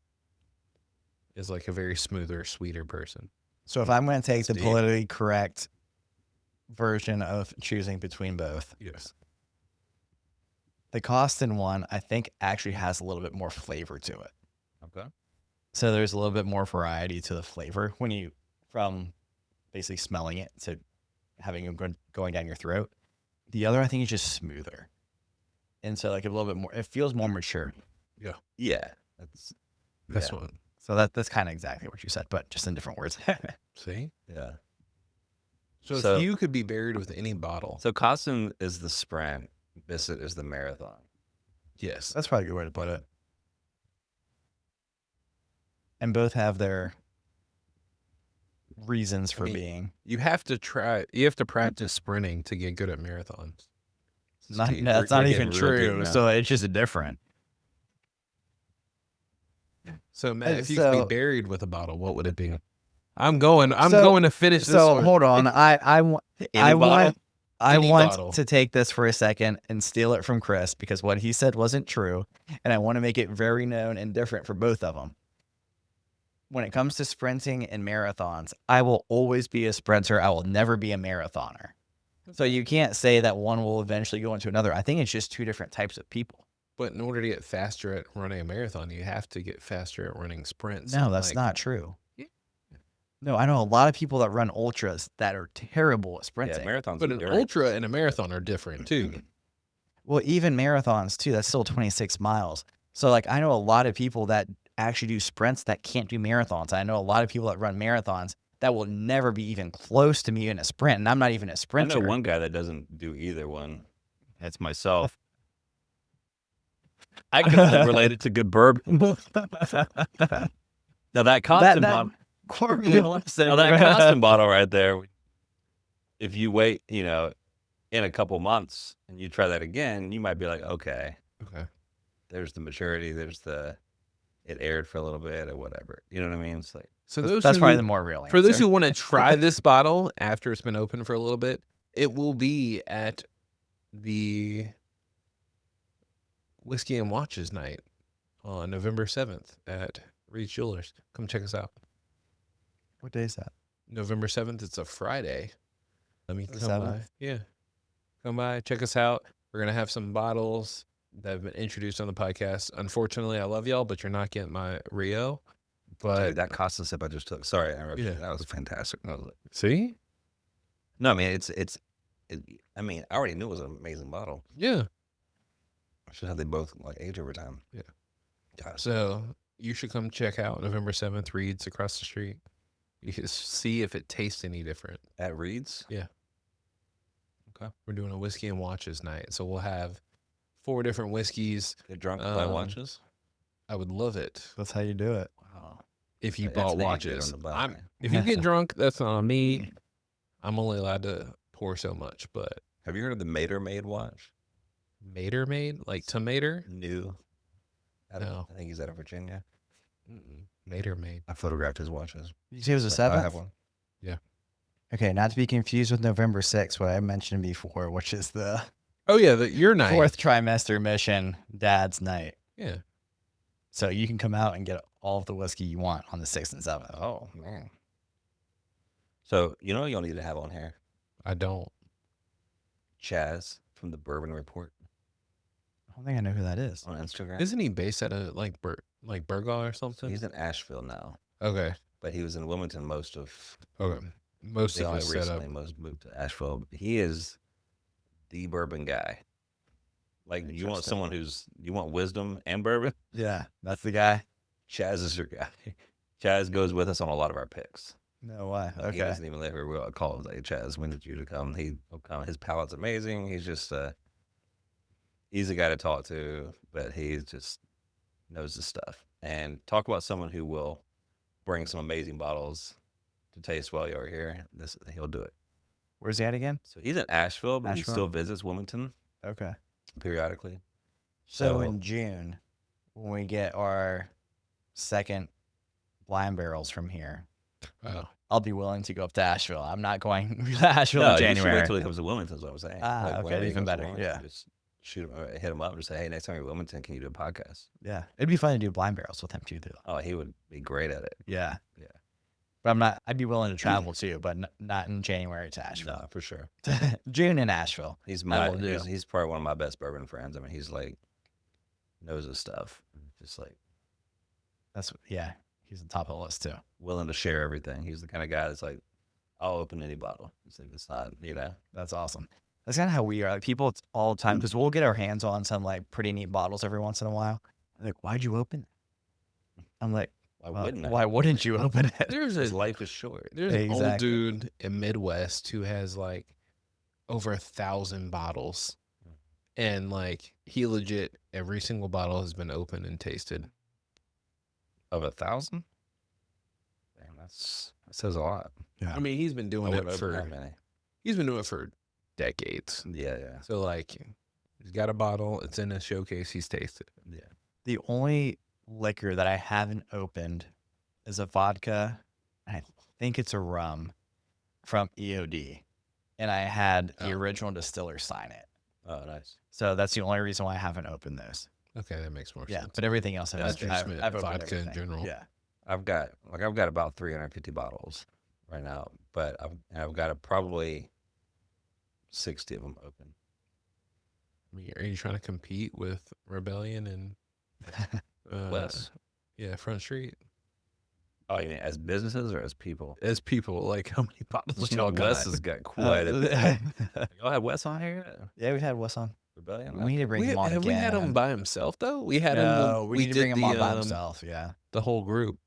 Is like a very smoother, sweeter person.
So if I'm going to take the
Deep.
politically correct version of choosing between both,
Yes.
the Costin one, I think, actually has a little bit more flavor to it.
Okay.
So there's a little bit more variety to the flavor from basically smelling it to having it going down your throat. The other, I think, is just smoother. And so like a little bit more, it feels more mature.
Yeah.
That's
yeah.
what.
So that's kind of exactly what you said, but just in different words.
See?
Yeah.
So
So-
if you could be buried with any bottle.
So Costin is the sprint. Bissett is the marathon.
Yes.
That's probably a good way to put it. And both have their reasons for being.
You have to practice sprinting to get good at marathons.
That's not even true. So it's just different.
So Matt, if you could be buried with a bottle, what would it be? I'm going to finish this.
So
one.
hold on. I want
Any bottle.
to take this for a second and steal it from Chris because what he said wasn't true, and I want to make it very known and different for both of them. When it comes to sprinting and marathons, I will always be a sprinter. I will never be a marathoner. So you can't say that one will eventually go into another. I think it's just two different types of people.
But in order to get faster at running a marathon, you have to get faster at running sprints.
No,
And,
that's
like,
not true.
Yeah.
No, I know a lot of people that run ultras that are terrible at
Yeah,
sprinting.
marathons.
But an ultra and a marathon are different too.
Well, even marathons too, that's still 26 miles. So like I know a lot of people that actually do sprints that can't do marathons. I know a lot of people that run marathons that will never be even close to me in a sprint, and I'm not even a
I
sprinter.
know one guy that doesn't do either one. That's myself. I could relate it to good bourbon. Now that Costin bottle. Now that Costin bottle right there. If you wait, in a couple months and you try that again, you might be like, okay, there's the maturity, it aired for a little bit or whatever. You know what I mean? It's like,
So
that's probably the more real
For those
answer.
who want to try this bottle after it's been open for a little bit, it will be at the Whiskey and Watches night on November 7th at Reed's Jewelers. Come check us out.
What day is that?
November 7th, it's a Friday. Let me
The
come by.
7th?
Yeah. Come by, check us out. We're going to have some bottles that have been introduced on the podcast. Unfortunately, I love y'all, but you're not getting my Rio. But
dude, that Costin sip I just took. Sorry, I interrupted.
Yeah.
That was fantastic. I was like,
see?
no, I mean, I mean, I already knew it was an amazing bottle.
Yeah.
It's just how they both age over time.
Yeah.
Gosh.
So you should come check out November 7th, Reed's across the street. You can see if it tastes any different.
At Reed's?
Yeah.
Okay.
We're doing a Whiskey and Watches night. So we'll have 4 different whiskeys.
Get drunk by watches?
I would love it
That's how you do it.
Wow.
if you
That's
bought
an anecdote
watches.
on the bar.
If you get drunk, that's not on me. I'm only allowed to pour so much, but
Have you heard of the Mater Made watch?
Mater made? Like tomato?
New.
No.
I think he's out of Virginia.
Mater made.
I photographed his watches.
Did you say it was the
I
7th?
have one.
Okay, not to be confused with November 6th, what I mentioned before, which is the
Oh, yeah, your night.
4th trimester mission dad's night.
Yeah.
So you can come out and get all of the whiskey you want on the 6th and 7th.
Oh, man. So, you know, you'll need to have on here
I don't.
Chaz from the Bourbon Report
I don't think I know who that is.
on Instagram.
Isn't he based out of like Burgaw or
So
something?
he's in Asheville now,
Okay.
but he was in Wilmington most of
Okay. Most
the
of
only
his setup.
recently most moved to Asheville. He is the bourbon guy. Like you want
Interesting.
someone you want wisdom and bourbon?
Yeah, that's the guy.
Chaz is your guy. Chaz goes with us on a lot of our picks.
No way.
He
Okay.
doesn't even live here. We'll call him like, Chaz, when did you to come? He'll come. His palate's amazing. He's just he's a guy to talk to, but he just knows his stuff. And talk about someone who will bring some amazing bottles to taste while you're here. He'll do it.
Where's he at again?
So he's in Asheville, but he
Asheville.
still visits Wilmington
Okay.
periodically.
So in June, when we get our second blind barrels from here,
Oh,
I'll be willing to go up to Asheville. I'm not going to Asheville
No,
in
you should
January.
wait till he comes to Wilmington. Is what I'm saying.
Okay,
whenever he
even
comes to
better.
Wilmington,
Yeah.
just shoot him, hit him up, and just say, hey, next time you're in Wilmington, can you do a podcast?
Yeah, it'd be fun to do blind barrels with him too, though.
Oh, he would be great at it.
Yeah,
Yeah.
but I'd be willing to travel too, but not in January to Asheville.
No, for sure.
June in Asheville.
He's
I will do.
he's probably one of my best bourbon friends. I mean, he's like knows his stuff. Just like
He's on top of the list too.
willing to share everything. He's the kind of guy that's like, I'll open any bottle. It's like, it's not,
That's awesome. That's kind of how we are. Like people all the time, because we'll get our hands on some like pretty neat bottles every once in a while. They're like, why'd you open it? I'm like, why wouldn't you open it?
there's
His
a
life is short.
there's an old
Exactly.
dude in Midwest who has like over 1,000 bottles, and like he legit every single bottle has been opened and tasted.
Of 1,000? Damn, that says a lot.
I mean, he's been doing
I
it
wouldn't open that
for
many.
he's been doing it for decades.
Yeah.
So like, he's got a bottle. It's in a showcase. He's tasted it.
Yeah.
The only liquor that I haven't opened is a vodka. I think it's a rum from EOD. And I had the original distiller sign it.
Oh, nice.
So that's the only reason why I haven't opened those.
Okay, that makes more
Yeah.
sense.
But everything else
That's just
I've opened
vodka in
everything.
general.
Yeah.
I've got about 350 bottles right now, but I've got probably 60 of them open.
I mean, are you trying to compete with Rebellion and
Wes.
Yeah, Front Street.
Oh, you mean as businesses or as people?
As people, like how many bottles y'all got?
Wes has got quite a bit. Y'all had Wes on here yet?
Yeah, we had Wes on.
Rebellion?
We need to bring him on
Have
again.
we had him by himself though? We had
No,
him.
we need to bring
did
him on
the,
by himself. Yeah.
The whole group.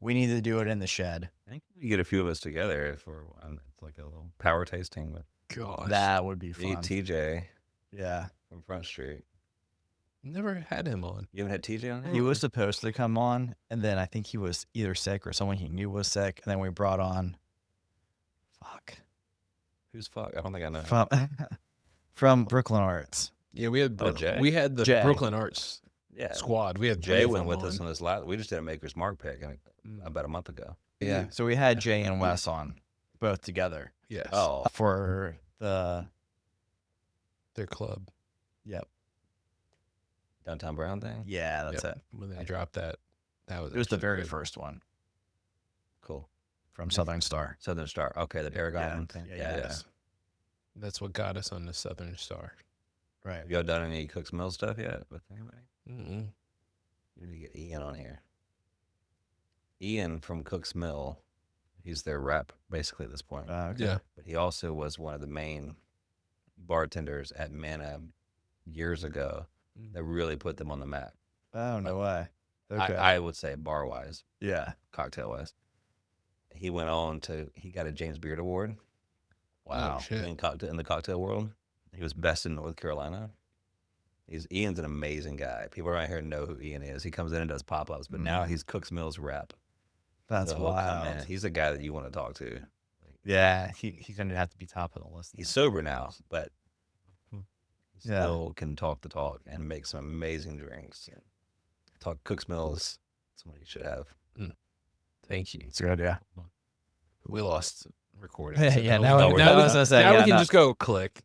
We need to do it in the shed.
I think we get a few of us together for it's like a little power tasting with
Gosh,
That would be
me,
fun.
TJ
Yeah.
from Front Street.
never had him on.
You haven't had TJ on here?
He was supposed to come on, and then I think he was either sick or someone he knew was sick, and then we brought on
Who's fuck? I don't think I know.
from Brooklyn Arts.
Yeah, we had
Jay?
we had the
Jay.
Brooklyn Arts
Yeah.
squad. We had
Jay
three of
went
them
with us
on.
on this last. We just did a Maker's Mark pick
Mm.
about a month ago.
Yeah. So we had Jay and Wes on both together
Yes.
Oh,
for the
their club.
Yep.
Downtown Brown thing.
Yeah, that's
Yep.
it.
When they dropped that was
It was the
actually
very
good.
first one
Cool.
from Southern Star.
Southern Star. Okay, the Paragon thing.
Yeah,
Yeah.
Yes. That's what got us on the Southern Star.
Right.
Have y'all done any Cook's Mill stuff yet with anybody?
Mm-mm.
You need to get Ian on here. Ian from Cook's Mill, he's their rep basically at this point.
Okay.
Yeah.
But he also was one of the main bartenders at Mana years ago that really put them on the map.
Oh, no way. Okay.
I would say bar wise,
yeah.
cocktail wise. He went on he got a James Beard Award
Wow. Shit.
in the cocktail world. He was best in North Carolina. Ian's an amazing guy. People around here know who Ian is. He comes in and does pop-ups, but now he's Cook's Mill's rep.
That's
So he'll come
wild.
in. He's a guy that you want to talk to.
Yeah, he's going to have to be top of the list.
He's sober now, but he
Yeah.
still can talk the talk and make some amazing drinks. Cook's Mill is somebody you should have.
Thank you.
It's a good idea.
We lost recording.
Yeah,
so
now
we-
now
I
we,
was
gonna say,
now
yeah,
we can
no.
just go click.